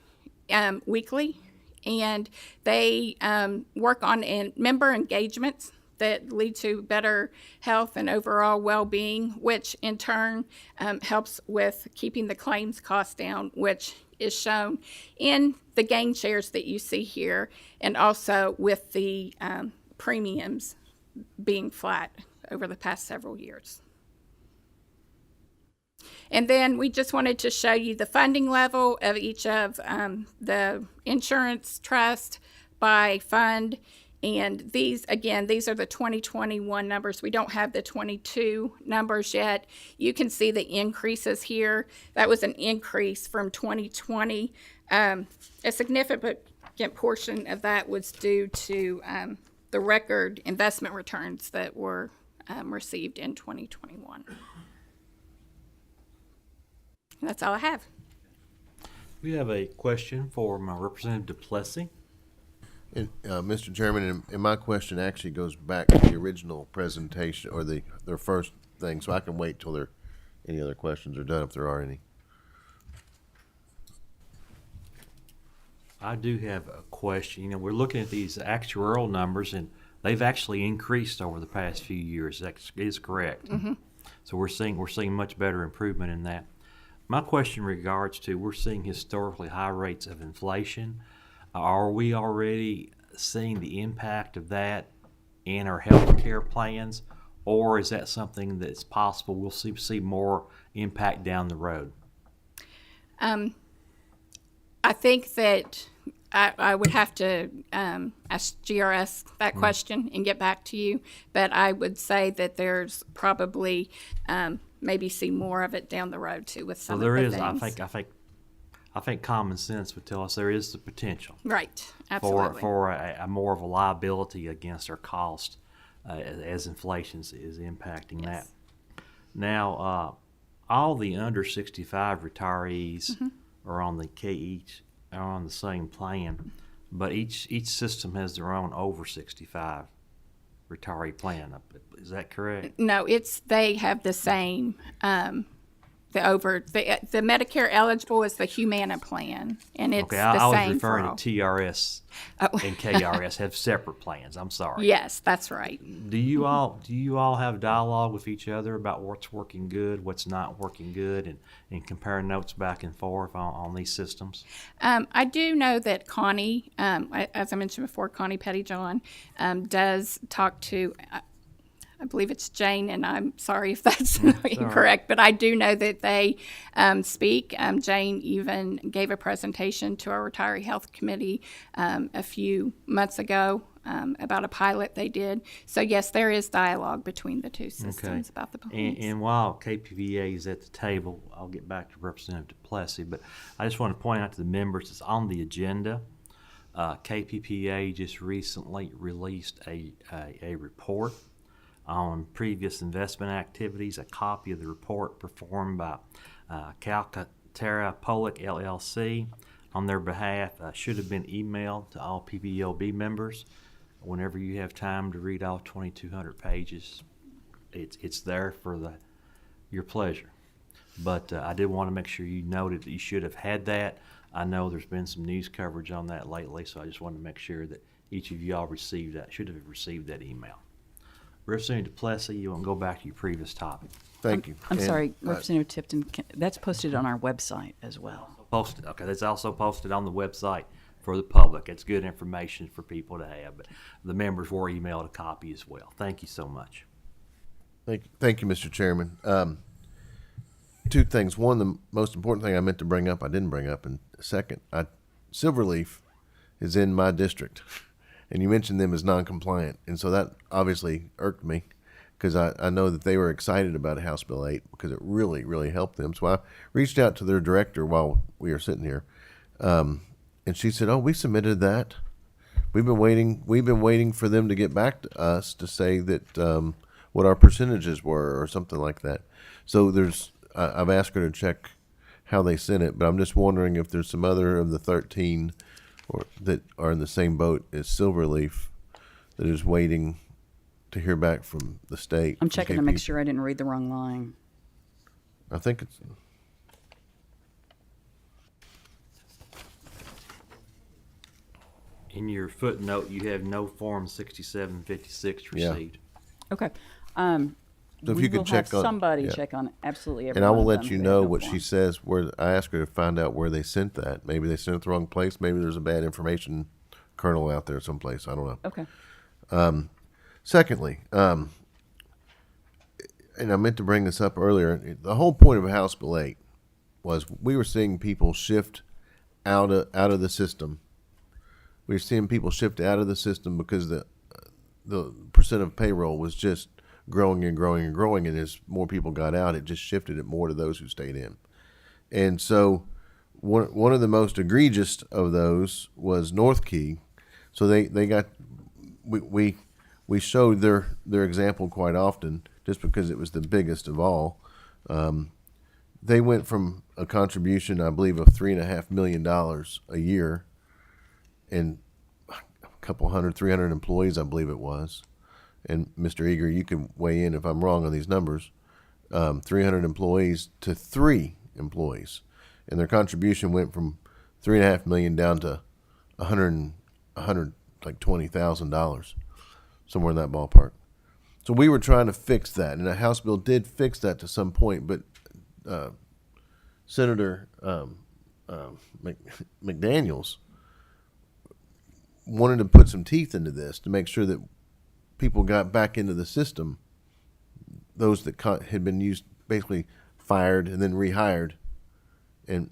weekly, and they work on member engagements that lead to better health and overall well-being, which in turn helps with keeping the claims costs down, which is shown in the gain shares that you see here, and also with the premiums being flat over the past several years. And then we just wanted to show you the funding level of each of the insurance trust by fund. And these are the 2021 numbers. We don't have the 22 numbers yet. You can see the increases here. That was an increase from 2020. A significant portion of that was due to the record investment returns that were received in 2021. That's all I have. We have a question for my Representative Duplessis. And, Mr. Chairman, and my question actually goes back to the original presentation or their first thing, so I can wait till any other questions are done if there are any. I do have a question. You know, we're looking at these actuarial numbers, and they've actually increased over the past few years. That is correct. Mm-hmm. So we're seeing much better improvement in that. My question regards to we're seeing historically high rates of inflation. Are we already seeing the impact of that in our health care plans, or is that something that's possible we'll see more impact down the road? I think that I would have to ask GRS that question and get back to you, but I would say that there's probably maybe see more of it down the road too with some of the things. I think common sense would tell us there is the potential. Right, absolutely. For a more of a liability against our cost as inflation is impacting that. Now, all the under 65 retirees are on the same plan, but each system has their own over 65 retiree plan. Is that correct? No, they have the same. The Medicare eligible is the Humana plan, and it's okay, I was same referring for all. to TRS and KRS have separate plans. I'm sorry. Yes, that's right. Do you all have dialogue with each other about what's working good, what's not working good, and compare notes back and forth on these systems? I do know that Connie, as I mentioned before, Connie Pettyjohn does talk to. I believe it's Jane, and I'm sorry if that's incorrect, but I do know that they speak. Jane even gave a presentation to our Retiree Health Committee a few months ago about a pilot they did. So, yes, there is dialogue between the two systems about the plans. And while KPVA is at the table, I'll get back to Representative Duplessis, but I just want to point out to the members it's on the agenda. KPPA just recently released a report on previous investment activities. A copy of the report performed by Kppa Pollock LLC on their behalf should have been emailed to all PBOB members. Whenever you have time to read all 2,200 pages, it's there for your pleasure. But I did want to make sure you noted that you should have had that. I know there's been some news coverage on that lately, so I just wanted to make sure that each of you all should have received that email. Representative Duplessis, you want to go back to your previous topic. Thank you. I'm sorry, Representative Tipton, that's posted on our website as well. Posted. Okay, that's also posted on the website for the public. It's good information for people to have, but the members were emailed a copy as well. Thank you so much. Thank you, Mr. Chairman. Two things. One, the most important thing I meant to bring up, I didn't bring up. And second, Silverleaf is in my district, and you mentioned them as non-compliant, and so that obviously irked me because I know that they were excited about House Bill 8 because it really, really helped them. So I reached out to their director while we were sitting here, and she said, "Oh, we submitted that. We've been waiting for them to get back to us to say that what our percentages were or something like that." So I've asked her to check how they sent it, but I'm just wondering if there's some other of the 13 that are in the same boat as Silverleaf that is waiting to hear back from the state. I'm checking to KP. make sure I didn't read the wrong line. I think it's In your footnote, you have no Form 6756 Yeah. received. Okay. So if We you could will check have on somebody yeah. check on absolutely every And I one will of let them you who know have no what she form. says. Where I asked her to find out where they sent that. Maybe they sent it the wrong place. Maybe there's a bad information kernel out there someplace. I don't know. Okay. Secondly, and I meant to bring this up earlier. The whole point of House Bill 8 was we were seeing people shift out of the system. We were seeing people shift out of the system because the percent of payroll was just growing and growing and growing, and as more people got out, it just shifted it more to those who stayed in. And so one of the most egregious of those was North Key. So they got we showed their example quite often just because it was the biggest of all. They went from a contribution, I believe, of $3.5 million a year, and a couple 300 employees, I believe it was. And Mr. Eager, you can weigh in if I'm wrong on these numbers. 300 employees to 3 employees, and their contribution went from $3.5 million down to like $20,000, somewhere in that ballpark. So we were trying to fix that, and the House bill did fix that to some point. But Senator McDaniels wanted to put some teeth into this to make sure that people got back into the system, those that had been used, basically fired and then rehired, and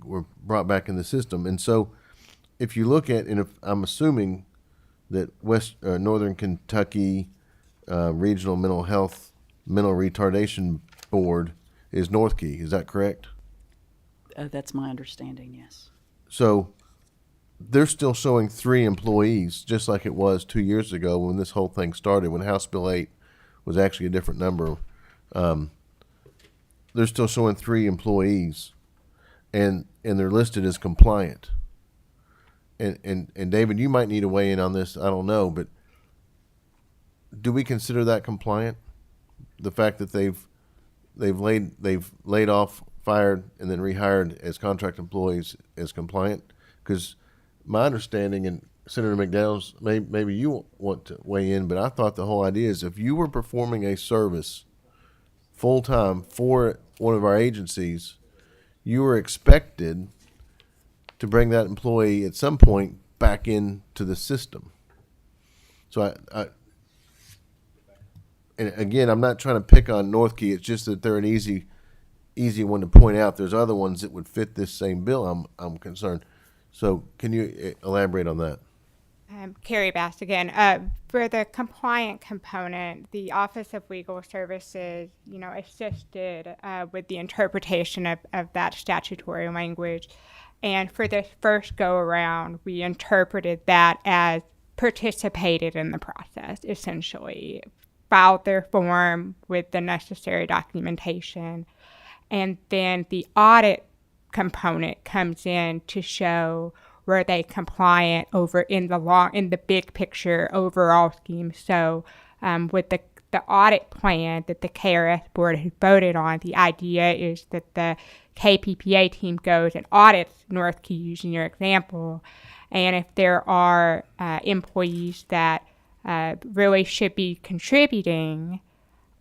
were brought back in the system. And so if you look at, and if I'm assuming that Northern Kentucky Regional Mental Retardation Board is Northkey, is that correct? That's my understanding, yes. So they're still showing 3 employees, just like it was 2 years ago when this whole thing started, when House Bill 8 was actually a different number. They're still showing 3 employees, and they're listed as compliant. And David, you might need to weigh in on this. I don't know, but do we consider that compliant? The fact that they've laid off, fired, and then rehired as contract employees as compliant? Because my understanding, and Senator McDaniels, maybe you want to weigh in, but I thought the whole idea is if you were performing a service full-time for one of our agencies, you were expected to bring that employee at some point back into the system. So and again, I'm not trying to pick on Northkey. It's just that they're an easy one to point out. There's other ones that would fit this same bill. I'm concerned. So can you elaborate on that? Carrie Bass again. For the compliant component, the Office of Legal Services, assisted with the interpretation of that statutory language. And for the first go around, we interpreted that as participated in the process, essentially. Filed their form with the necessary documentation. And then the audit component comes in to show were they compliant over in the big picture overall scheme. So with the audit plan that the KRS board had voted on, the idea is that the KPPA team goes and audits Northkey, using your example, and if there are employees that really should be contributing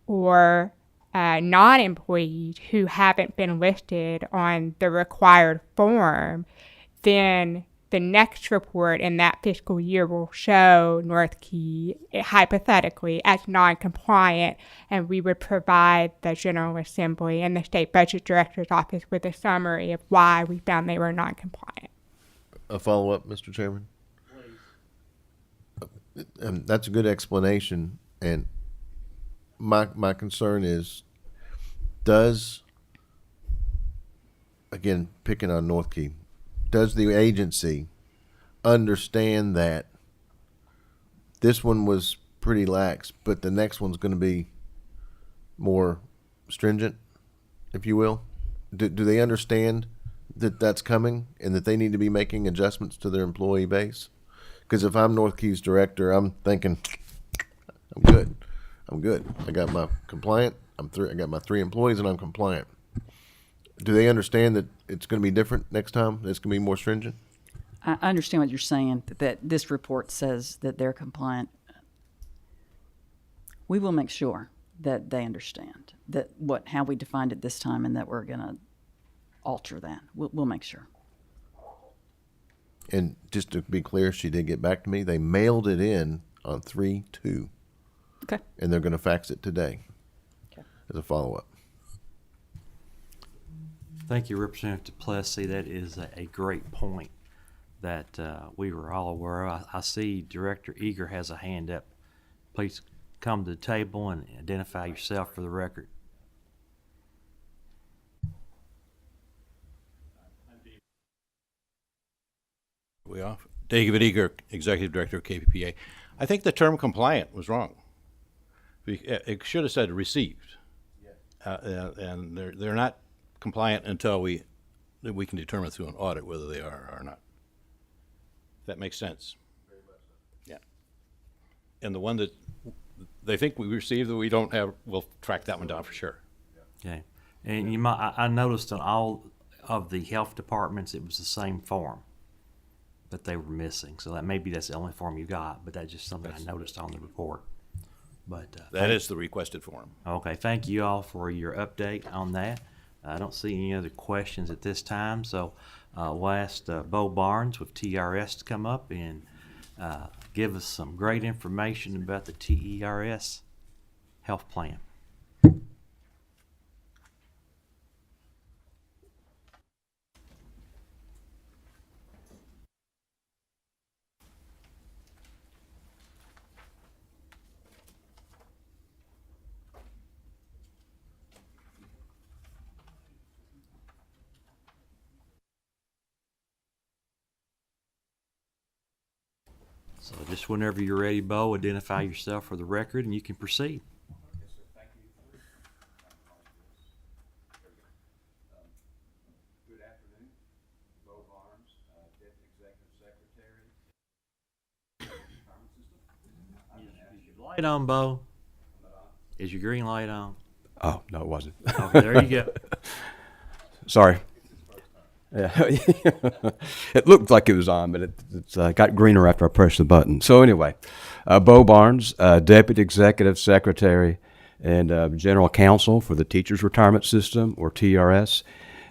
or non-employees who haven't been listed on the required form, then the next report in that fiscal year will show Northkey hypothetically as non-compliant, and we would provide the General Assembly and the State Budget Director's Office with a summary of why we found they were non-compliant. A follow-up, Mr. Chairman? That's a good explanation. And my concern is, again, picking on North Key, does the agency understand that this one was pretty lax, but the next one's going to be more stringent, if you will? Do they understand that that's coming and that they need to be making adjustments to their employee base? Because if I'm North Key's director, I'm thinking, I'm good. I got my compliant. I got my 3 employees, and I'm compliant. Do they understand that it's going to be different next time? It's going to be more stringent? I understand what you're saying, that this report says that they're compliant. We will make sure that they understand that how we defined it this time, and that we're going to alter that. We'll make sure. And just to be clear, she did get back to me. They mailed it in on 3/2. Okay. And they're going to fax it today. Okay. As a follow-up. Thank you, Representative Plessy. That is a great point that we were all aware of. I see Director Eager has a hand up. Please come to the table and identify yourself for the record. We off. David Eager, Executive Director of Kppa. I think the term compliant was wrong. It should have said received. And they're not compliant until we can determine through an audit whether they are or not. If that makes sense. Very much so. Yeah. And the one that they think we received that we don't have, we'll track that one down for sure. Okay. And you might, I noticed on all of the health departments it was the same form that they were missing. So that's the only form you got, but that's just something I noticed on the report. But that is the requested form. Okay, thank you all for your update on that. I don't see any other questions at this time, so we'll ask Bo Barnes with TRS to come up and give us some great information about the TERS health plan. So just whenever you're ready, Bo, identify yourself for the record and you can proceed. Yes, sir. Thank you. Good afternoon. Bo Barnes, Deputy Executive Secretary. Retirement System. Light on, Bo. Is your green light on? Oh, no, it wasn't. Oh, there you go. Sorry. Yeah. It looked like it was on, but it's got greener after I pressed the button. So anyway, Bo Barnes, Deputy Executive Secretary and General Counsel for the Teachers Retirement System, or TRS.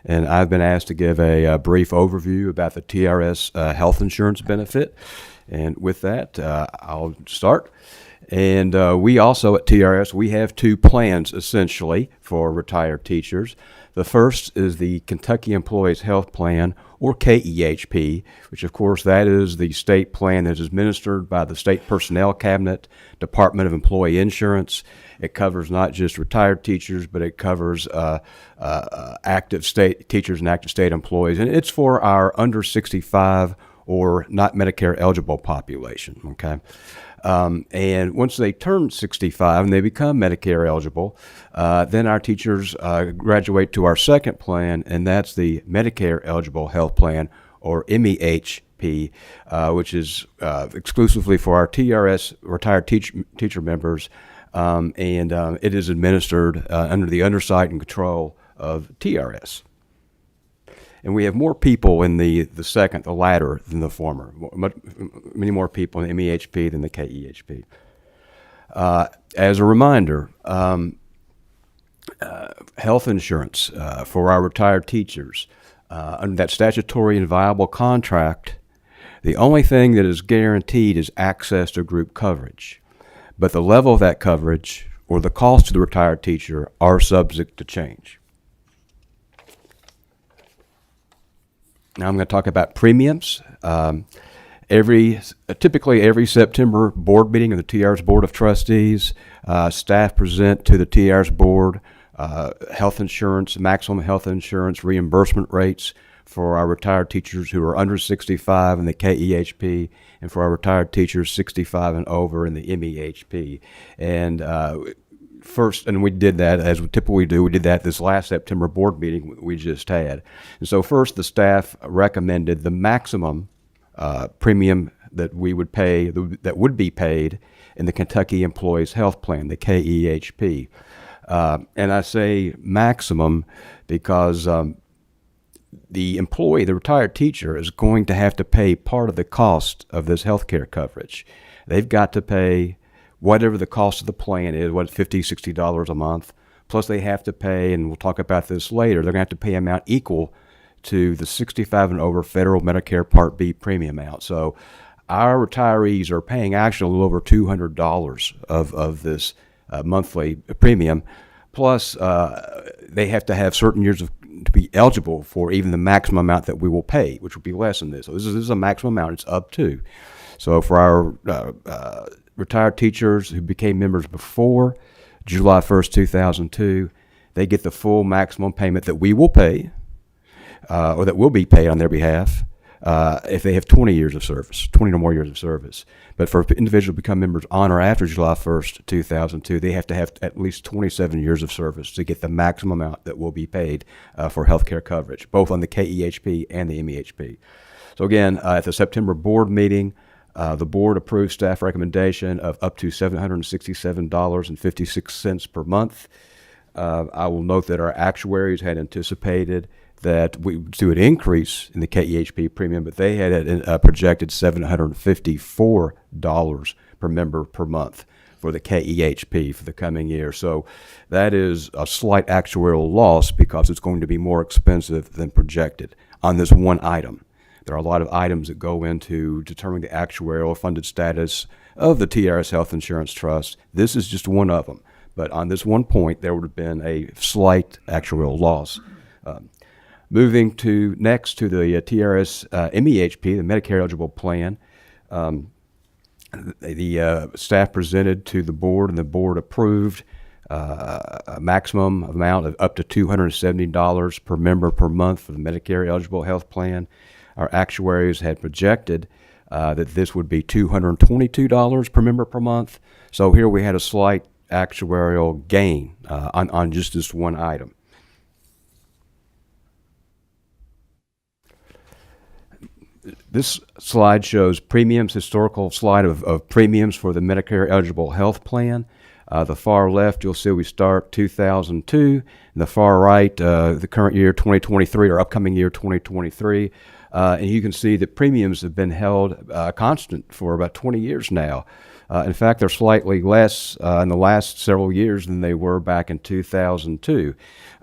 And I've been asked to give a brief overview about the TRS health insurance benefit. And with that, I'll start. And we also at TRS, we have 2 plans essentially for retired teachers. The first is the Kentucky Employees Health Plan, or KEHP, which of course that is the state plan that is administered by the State Personnel Cabinet, Department of Employee Insurance. It covers not just retired teachers, but it covers active state teachers and active state employees. And it's for our under 65 or not Medicare eligible population, okay? And once they turn 65 and they become Medicare eligible, then our teachers graduate to our second plan, and that's the Medicare Eligible Health Plan, or MEHP, which is exclusively for our TRS retired teacher members, and it is administered under the oversight and control of TRS. And we have more people in the second, the latter, than the former. Many more people in the MEHP than the KEHP. As a reminder, health insurance for our retired teachers, under that statutory and viable contract, the only thing that is guaranteed is access to group coverage. But the level of that coverage or the cost to the retired teacher are subject to change. Now I'm going to talk about premiums. Typically every September board meeting of the TRS Board of Trustees, staff present to the TRS Board health insurance, maximum health insurance reimbursement rates for our retired teachers who are under 65 in the KEHP, and for our retired teachers 65 and over in the MEHP. And and we did that as we typically do. We did that this last September board meeting we just had. And so first, the staff recommended the maximum premium that we would pay, that would be paid in the Kentucky Employees Health Plan, the KEHP. And I say maximum because the employee, the retired teacher, is going to have to pay part of the cost of this health care coverage. They've got to pay whatever the cost of the plan is, $50, $60 a month, plus they have to pay, and we'll talk about this later, they're going to have to pay an amount equal to the 65 and over federal Medicare Part B premium amount. So our retirees are paying actually a little over $200 of this monthly premium, plus they have to have certain years to be eligible for even the maximum amount that we will pay, which will be less than this. So this is a maximum amount. It's up to. So for our retired teachers who became members before July 1st, 2002, they get the full maximum payment that we will pay, or that will be paid on their behalf, if they have 20 years of service, 20 or more years of service. But for individuals who become members on or after July 1st, 2002, they have to have at least 27 years of service to get the maximum amount that will be paid for health care coverage, both on the KEHP and the MEHP. So again, at the September board meeting, the board approved staff recommendation of up to $767.56 per month. I will note that our actuaries had anticipated that we would do an increase in the KEHP premium, but they had projected $754 per member per month for the KEHP for the coming year. So that is a slight actuarial loss because it's going to be more expensive than projected on this one item. There are a lot of items that go into determining the actuarial funded status of the TRS Health Insurance Trust. This is just one of them. But on this one point, there would have been a slight actuarial loss. Moving next to the TRS MEHP, the Medicare eligible plan, the staff presented to the board, and the board approved a maximum amount of up to $270 per member per month for the Medicare eligible health plan. Our actuaries had projected that this would be $222 per member per month. So here we had a slight actuarial gain on just this one item. This slide shows premiums, historical slide of premiums for the Medicare eligible health plan. The far left, you'll see we start 2002, and the far right, the current year 2023 or upcoming year 2023. And you can see that premiums have been held constant for about 20 years now. In fact, they're slightly less in the last several years than they were back in 2002.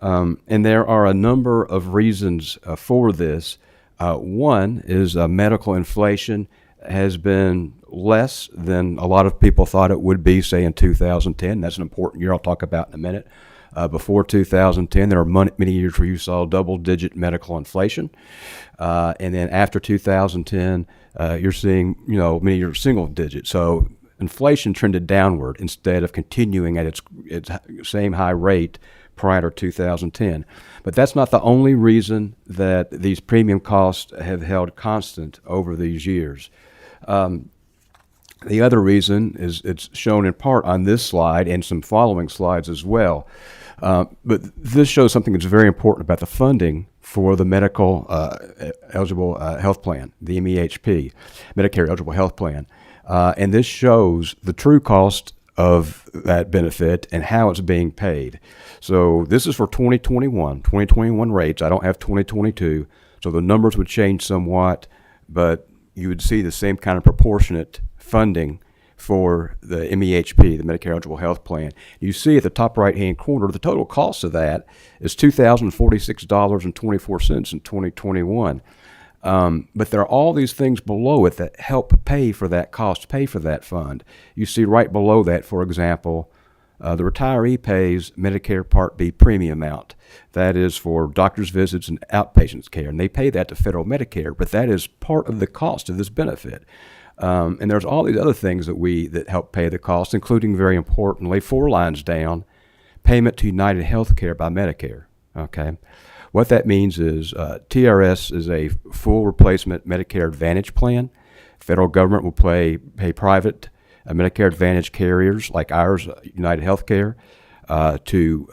And there are a number of reasons for this. One is medical inflation has been less than a lot of people thought it would be, say, in 2010. That's an important year I'll talk about in a minute. Before 2010, there were many years where you saw double-digit medical inflation. And then after 2010, you're seeing, many years single-digit. So inflation trended downward instead of continuing at its same high rate prior to 2010. But that's not the only reason that these premium costs have held constant over these years. The other reason is it's shown in part on this slide and some following slides as well. But this shows something that's very important about the funding for the medical eligible health plan, the MEHP, Medicare eligible health plan. And this shows the true cost of that benefit and how it's being paid. So this is for 2021 rates. I don't have 2022, so the numbers would change somewhat, but you would see the same kind of proportionate funding for the MEHP, the Medicare eligible health plan. You see at the top right-hand corner, the total cost of that is $2,046.24 in 2021. But there are all these things below it that help pay for that cost, pay for that fund. You see right below that, for example, The retiree pays Medicare Part B premium amount. That is for doctor's visits and outpatient care, and they pay that to federal Medicare, but that is part of the cost of this benefit. And there's all these other things that help pay the cost, including, very importantly, 4 lines down, payment to United Healthcare by Medicare. Okay, what that means is TRS is a full replacement Medicare Advantage plan. Federal government will pay private Medicare Advantage carriers like ours, United Healthcare, to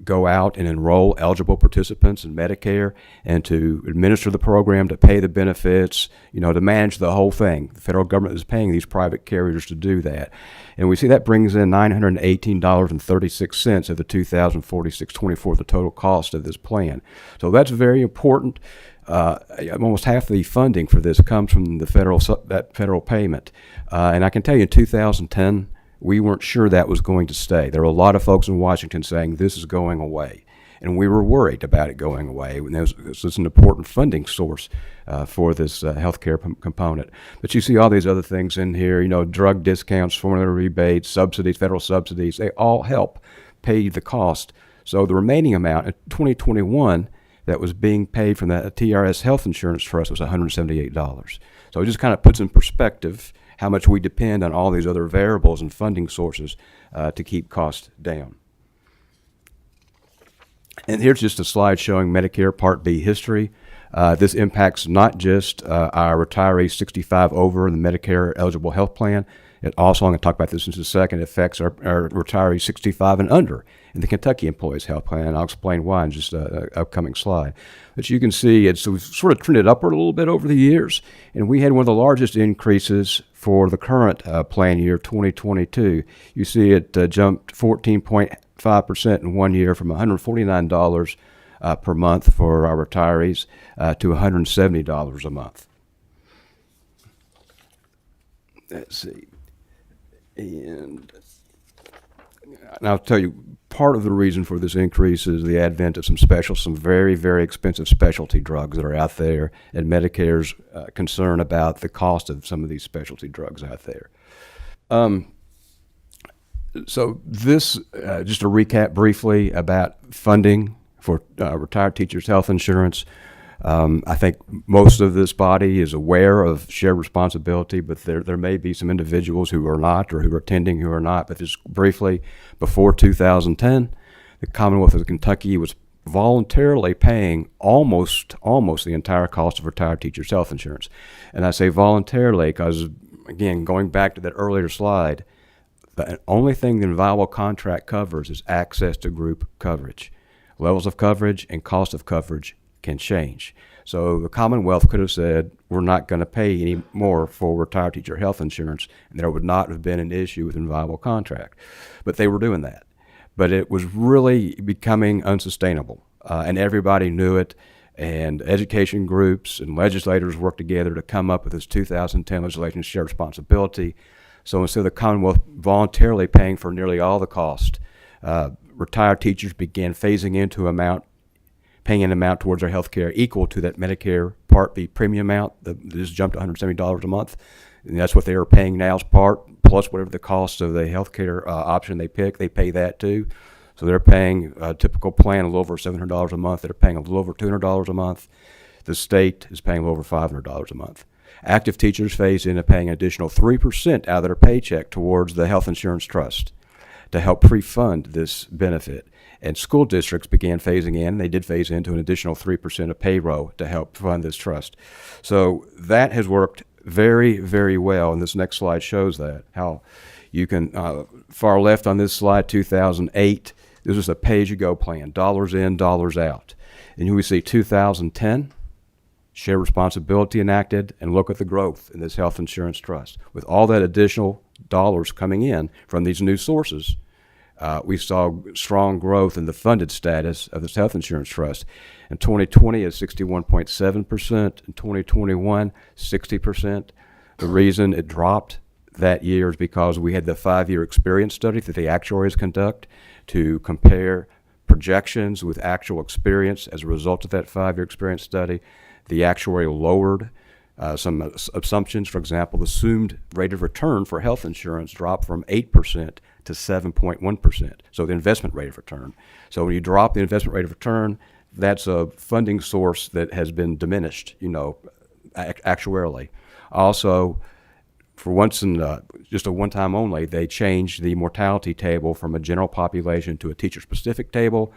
go out and enroll eligible participants in Medicare and to administer the program, to pay the benefits, to manage the whole thing. The federal government is paying these private carriers to do that. And we see that brings in $918.36 of the $2,046.24, the total cost of this plan. So that's very important. Almost half the funding for this comes from the federal payment. And I can tell you in 2010, we weren't sure that was going to stay. There were a lot of folks in Washington saying this is going away. And we were worried about it going away. And this is an important funding source for this healthcare component. But you see all these other things in here, drug discounts, formulary rebates, subsidies, federal subsidies, they all help pay the cost. So the remaining amount in 2021 that was being paid from the TRS Health Insurance Trust was $178. So it just kind of puts in perspective how much we depend on all these other variables and funding sources to keep costs down. And here's just a slide showing Medicare Part B history. This impacts not just our retirees 65 over in the Medicare eligible health plan. It also, I'm going to talk about this in a second, affects our retirees 65 and under in the Kentucky Employees Health Plan. I'll explain why in just an upcoming slide. But you can see we've sort of trended upward a little bit over the years, and we had one of the largest increases for the current plan year, 2022. You see it jumped 14.5% in 1 year from $149 per month for our retirees to $170 a month. Let's see. And I'll tell you, part of the reason for this increase is the advent of some very, very expensive specialty drugs that are out there, and Medicare's concern about the cost of some of these specialty drugs out there. So this, just to recap briefly about funding for retired teachers' health insurance. I think most of this body is aware of shared responsibility, but there may be some individuals who are not, or who are attending who are not. But just briefly, before 2010, the Commonwealth of Kentucky was voluntarily paying almost the entire cost of retired teachers' health insurance. And I say voluntarily because, again, going back to that earlier slide, the only thing the inviolable contract covers is access to group coverage. Levels of coverage and cost of coverage can change. So the Commonwealth could have said, we're not going to pay any more for retired teacher health insurance, and there would not have been an issue with inviolable contract. But they were doing that. But it was really becoming unsustainable, and everybody knew it, and education groups and legislators worked together to come up with this 2010 legislation, shared responsibility. So instead of the Commonwealth voluntarily paying for nearly all the cost, retired teachers began phasing into paying an amount towards their health care equal to that Medicare Part B premium amount. This jumped to $170 a month. And that's what they are paying now as part, plus whatever the cost of the health care option they pick, they pay that too. So they're paying a typical plan a little over $700 a month. They're paying a little over $200 a month. The state is paying a little over $500 a month. Active teachers phase into paying an additional 3% out of their paycheck towards the health insurance trust to help pre-fund this benefit. And school districts began phasing in. They did phase into an additional 3% of payroll to help fund this trust. So that has worked very, very well. And this next slide shows that, how you can, far left on this slide, 2008, this was a pay-as-you-go plan, dollars in, dollars out. And here we see 2010, shared responsibility enacted, and look at the growth in this health insurance trust. With all that additional dollars coming in from these new sources, we saw strong growth in the funded status of this health insurance trust. In 2020, it's 61.7%. In 2021, 60%. The reason it dropped that year is because we had the 5-year experience study that the actuaries conduct to compare projections with actual experience. As a result of that 5-year experience study, the actuary lowered some assumptions. For example, the assumed rate of return for health insurance dropped from 8% to 7.1%. So the investment rate of return. So when you drop the investment rate of return, that's a funding source that has been diminished, actuarially. Also, for once in just a one time only, they changed the mortality table from a general population to a teacher-specific table.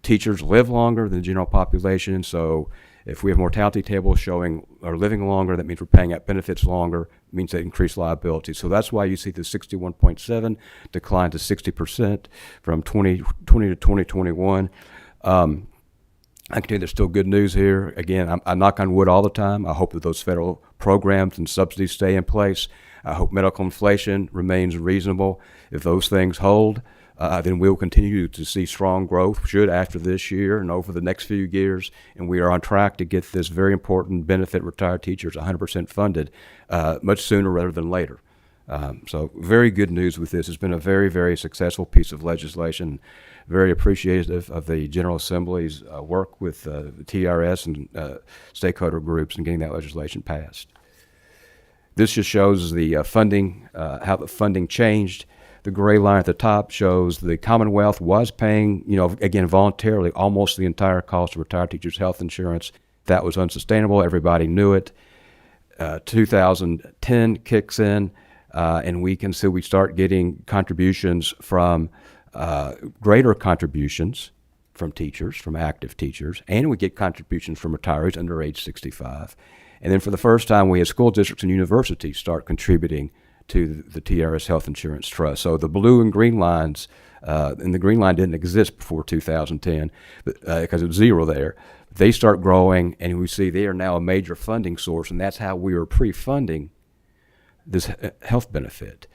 Teachers live longer than the general population, so if we have mortality tables showing or living longer, that means we're paying out benefits longer, means they increase liability. So that's why you see the 61.7 decline to 60% from 2020 to 2021. I can tell you there's still good news here. Again, I knock on wood all the time. I hope that those federal programs and subsidies stay in place. I hope medical inflation remains reasonable. If those things hold, then we'll continue to see strong growth, should after this year and over the next few years. And we are on track to get this very important benefit retired teachers 100% funded much sooner rather than later. So very good news with this. It's been a very, very successful piece of legislation. Very appreciative of the General Assembly's work with the TRS and stakeholder groups in getting that legislation passed. This just shows the funding, how the funding changed. The gray line at the top shows the Commonwealth was paying, again, voluntarily, almost the entire cost of retired teachers' health insurance. That was unsustainable. Everybody knew it. 2010 kicks in, and we start getting contributions from greater contributions from teachers, from active teachers, and we get contributions from retirees under age 65. And then for the first time, we had school districts and universities start contributing to the TRS Health Insurance Trust. So the blue and green lines, and the green line didn't exist before 2010 because it was zero there. They start growing, and we see they are now a major funding source, and that's how we were pre-funding this health benefit.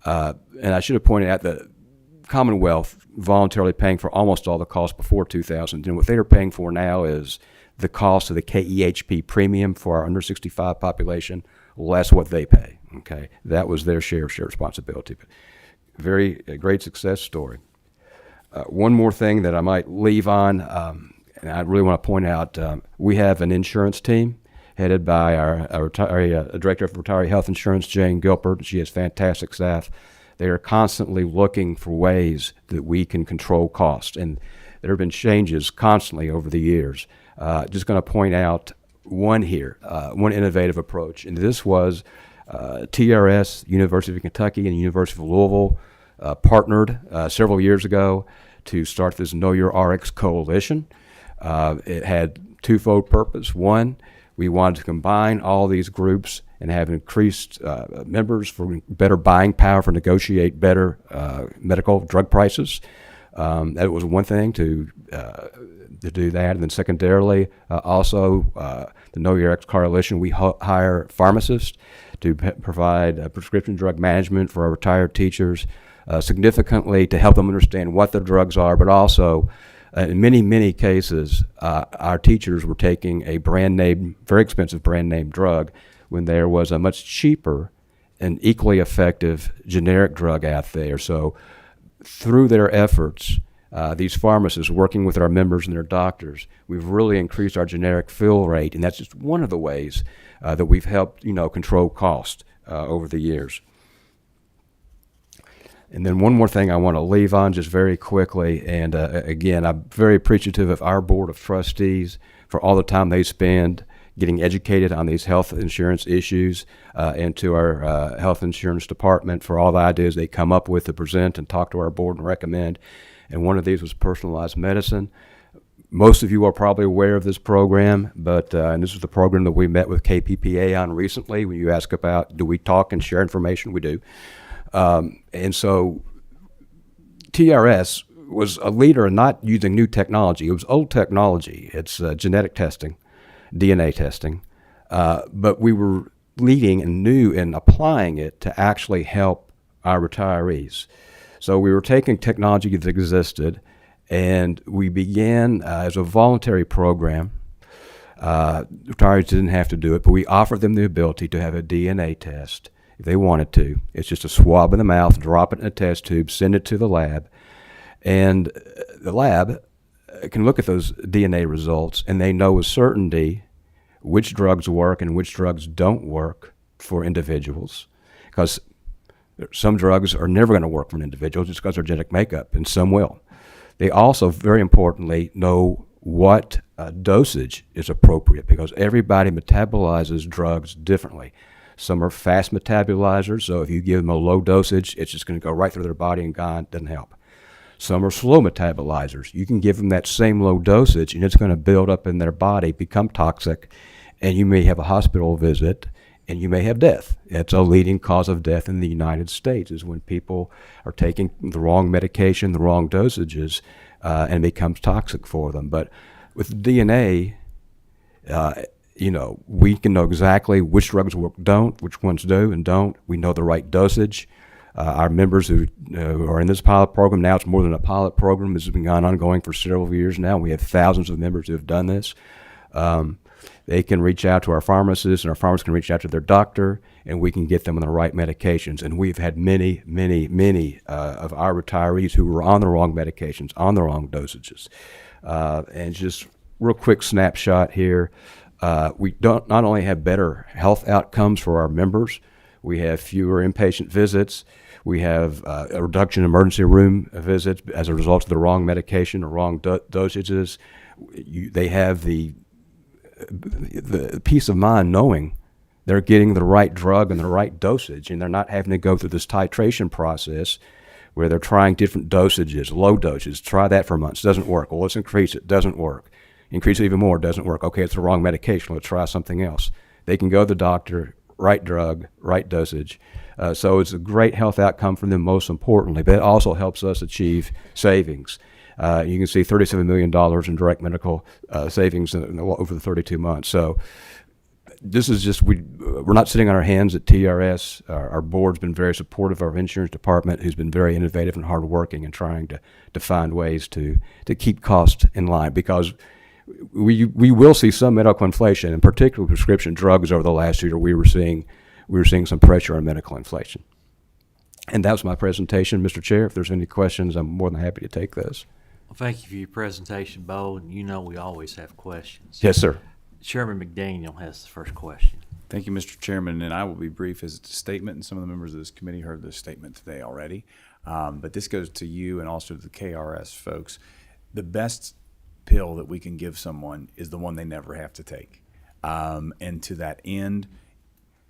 And I should have pointed out that Commonwealth voluntarily paying for almost all the costs before 2010. What they are paying for now is the cost of the KEHP premium for our under 65 population, less what they pay. Okay, that was their share responsibility. But a great success story. One more thing that I might leave on, and I really want to point out, we have an insurance team headed by our Director of Retiree Health Insurance, Jane Gilbert. She has fantastic staff. They are constantly looking for ways that we can control costs, and there have been changes constantly over the years. Just going to point out one here, one innovative approach, and this was TRS, University of Kentucky, and University of Louisville partnered several years ago to start this Know Your RX coalition. It had twofold purpose. One, we wanted to combine all these groups and have increased members for better buying power for negotiate better medical drug prices. That was one thing to do that. And then secondarily, also the Know Your RX coalition, we hire pharmacists to provide prescription drug management for our retired teachers, significantly to help them understand what the drugs are, but also in many, many cases, our teachers were taking a brand name, very expensive brand name drug when there was a much cheaper and equally effective generic drug out there. So through their efforts, these pharmacists working with our members and their doctors, we've really increased our generic fill rate, and that's just one of the ways that we've helped, control cost over the years. And then one more thing I want to leave on just very quickly, and again, I'm very appreciative of our Board of Trustees for all the time they spend getting educated on these health insurance issues, and to our health insurance department for all the ideas they come up with to present and talk to our board and recommend. And one of these was personalized medicine. Most of you are probably aware of this program, but and this is the program that we met with Kppa on recently. When you ask about, do we talk and share information? We do. And so TRS was a leader in not using new technology. It was old technology. It's genetic testing, DNA testing. But we were leading and new in applying it to actually help our retirees. So we were taking technology that existed, and we began as a voluntary program. Retirees didn't have to do it, but we offered them the ability to have a DNA test if they wanted to. It's just a swab in the mouth, drop it in a test tube, send it to the lab, and the lab can look at those DNA results, and they know with certainty which drugs work and which drugs don't work for individuals. Because Some drugs are never going to work for an individual just because of their genetic makeup, and some will. They also, very importantly, know what dosage is appropriate because everybody metabolizes drugs differently. Some are fast metabolizers, so if you give them a low dosage, it's just going to go right through their body and gone, doesn't help. Some are slow metabolizers. You can give them that same low dosage, and it's going to build up in their body, become toxic, and you may have a hospital visit, and you may have death. It's a leading cause of death in the United States is when people are taking the wrong medication, the wrong dosages, and it becomes toxic for them. But with DNA, we can know exactly which drugs work, don't, which ones do and don't. We know the right dosage. Our members who are in this pilot program, now it's more than a pilot program. This has been ongoing for several years now. We have thousands of members who have done this. They can reach out to our pharmacists, and our pharmacists can reach out to their doctor, and we can get them on the right medications. And we've had many, many, many of our retirees who were on the wrong medications, on the wrong dosages. And just real quick snapshot here. We don't not only have better health outcomes for our members, we have fewer inpatient visits. We have a reduction in emergency room visits as a result of the wrong medication or wrong dosages. They have the peace of mind knowing they're getting the right drug and the right dosage, and they're not having to go through this titration process where they're trying different dosages, low doses. Try that for months. Doesn't work. Well, let's increase it. Doesn't work. Increase it even more. Doesn't work. Okay, it's the wrong medication. Let's try something else. They can go to the doctor, right drug, right dosage. So it's a great health outcome for them, most importantly, but it also helps us achieve savings. You can see $37 million in direct medical savings over the 32 months. So this is just, we're not sitting on our hands at TRS. Our board's been very supportive of our insurance department, who's been very innovative and hardworking and trying to find ways to keep costs in line, because we will see some medical inflation, and particularly prescription drugs over the last year. We were seeing some pressure on medical inflation. And that was my presentation, Mr. Chair. If there's any questions, I'm more than happy to take those. Well, thank you for your presentation, Bo. And you know we always have questions. Yes, sir. Chairman McDaniel has the first question. Thank you, Mr. Chairman, and I will be brief as it's a statement, and some of the members of this committee heard this statement today already. But this goes to you and also to the KRS folks. The best pill that we can give someone is the one they never have to take. And to that end,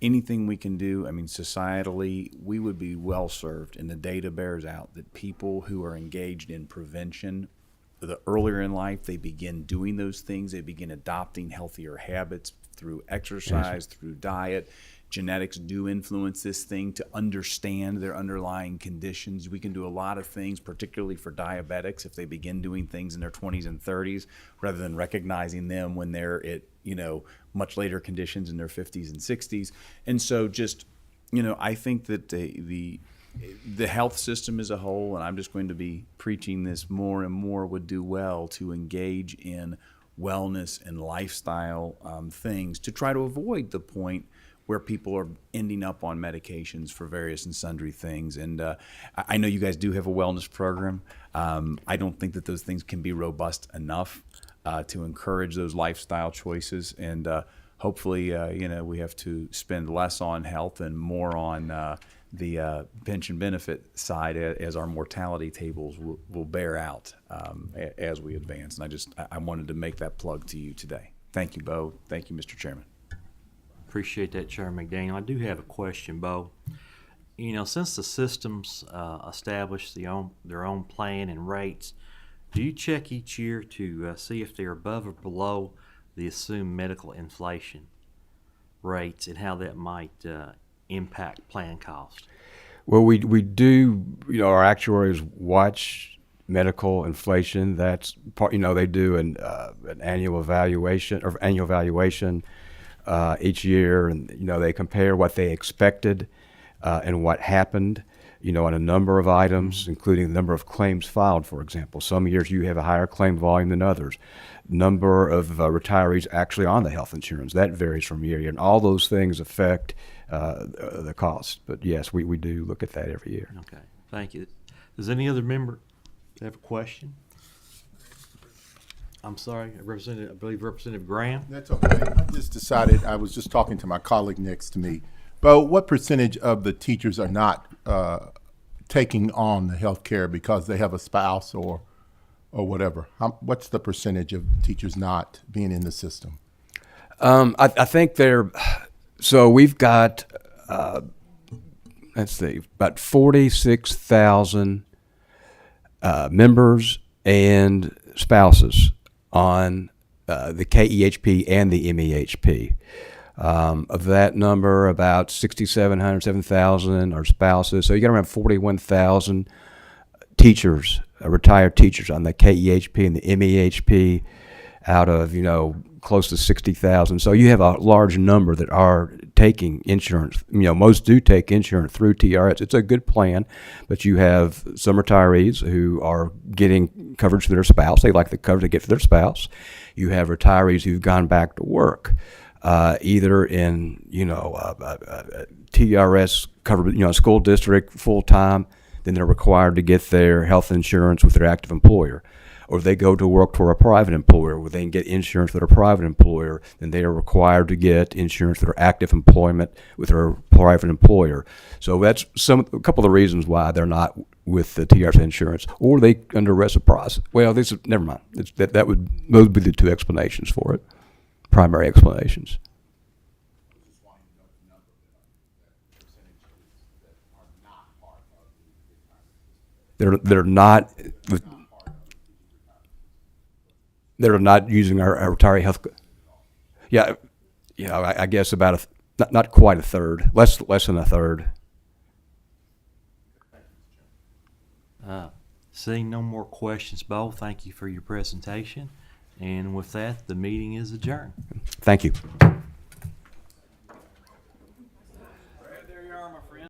anything we can do, I mean, societally, we would be well served, and the data bears out that people who are engaged in prevention, the earlier in life they begin doing those things, they begin adopting healthier habits through exercise, through diet. Genetics do influence this thing to understand their underlying conditions. We can do a lot of things, particularly for diabetics, if they begin doing things in their 20s and 30s, rather than recognizing them when they're at, much later conditions in their 50s and 60s. And so just, I think that the health system as a whole, and I'm just going to be preaching this more and more, would do well to engage in wellness and lifestyle things to try to avoid the point where people are ending up on medications for various and sundry things. And I know you guys do have a wellness program. I don't think that those things can be robust enough to encourage those lifestyle choices. And hopefully, we have to spend less on health and more on the pension benefit side as our mortality tables will bear out as we advance. And I wanted to make that plug to you today. Thank you, Bo. Thank you, Mr. Chairman. Appreciate that, Chairman McDaniel. I do have a question, Bo. Since the systems establish their own plan and rates, do you check each year to see if they're above or below the assumed medical inflation rates and how that might impact plan cost? Well, we do, our actuaries watch medical inflation. That's part, they do an annual evaluation each year, and they compare what they expected and what happened, on a number of items, including the number of claims filed, for example. Some years you have a higher claim volume than others. Number of retirees actually on the health insurance, that varies from year to year, and all those things affect the cost. But yes, we do look at that every year. Okay, thank you. Does any other member have a question? I'm sorry, I believe Representative Graham. That's okay. I just decided, I was just talking to my colleague next to me. Bo, what percentage of the teachers are not taking on the health care because they have a spouse or whatever? What's the percentage of teachers not being in the system? I think so we've got, let's see, about 46,000 members and spouses on the KEHP and the MEHP. Of that number, about 6,700, 7,000 are spouses. So you got around 41,000 teachers, retired teachers on the KEHP and the MEHP out of, close to 60,000. So you have a large number that are taking insurance. Most do take insurance through TRS. It's a good plan, but you have some retirees who are getting coverage for their spouse. They like the coverage they get for their spouse. You have retirees who've gone back to work, either in, TRS covered, school district full-time, then they're required to get their health insurance with their active employer. Or if they go to work for a private employer where they can get insurance with their private employer, then they are required to get insurance with their active employment with their private employer. So that's a couple of the reasons why they're not with the TRS insurance, or they under reciprocity. Well, never mind. Those would be the two explanations for it, primary explanations. They're not using our retiree health. Yeah, I guess about not quite a third, less than a third. Seeing no more questions, Bo, thank you for your presentation. And with that, the meeting is adjourned. Thank you.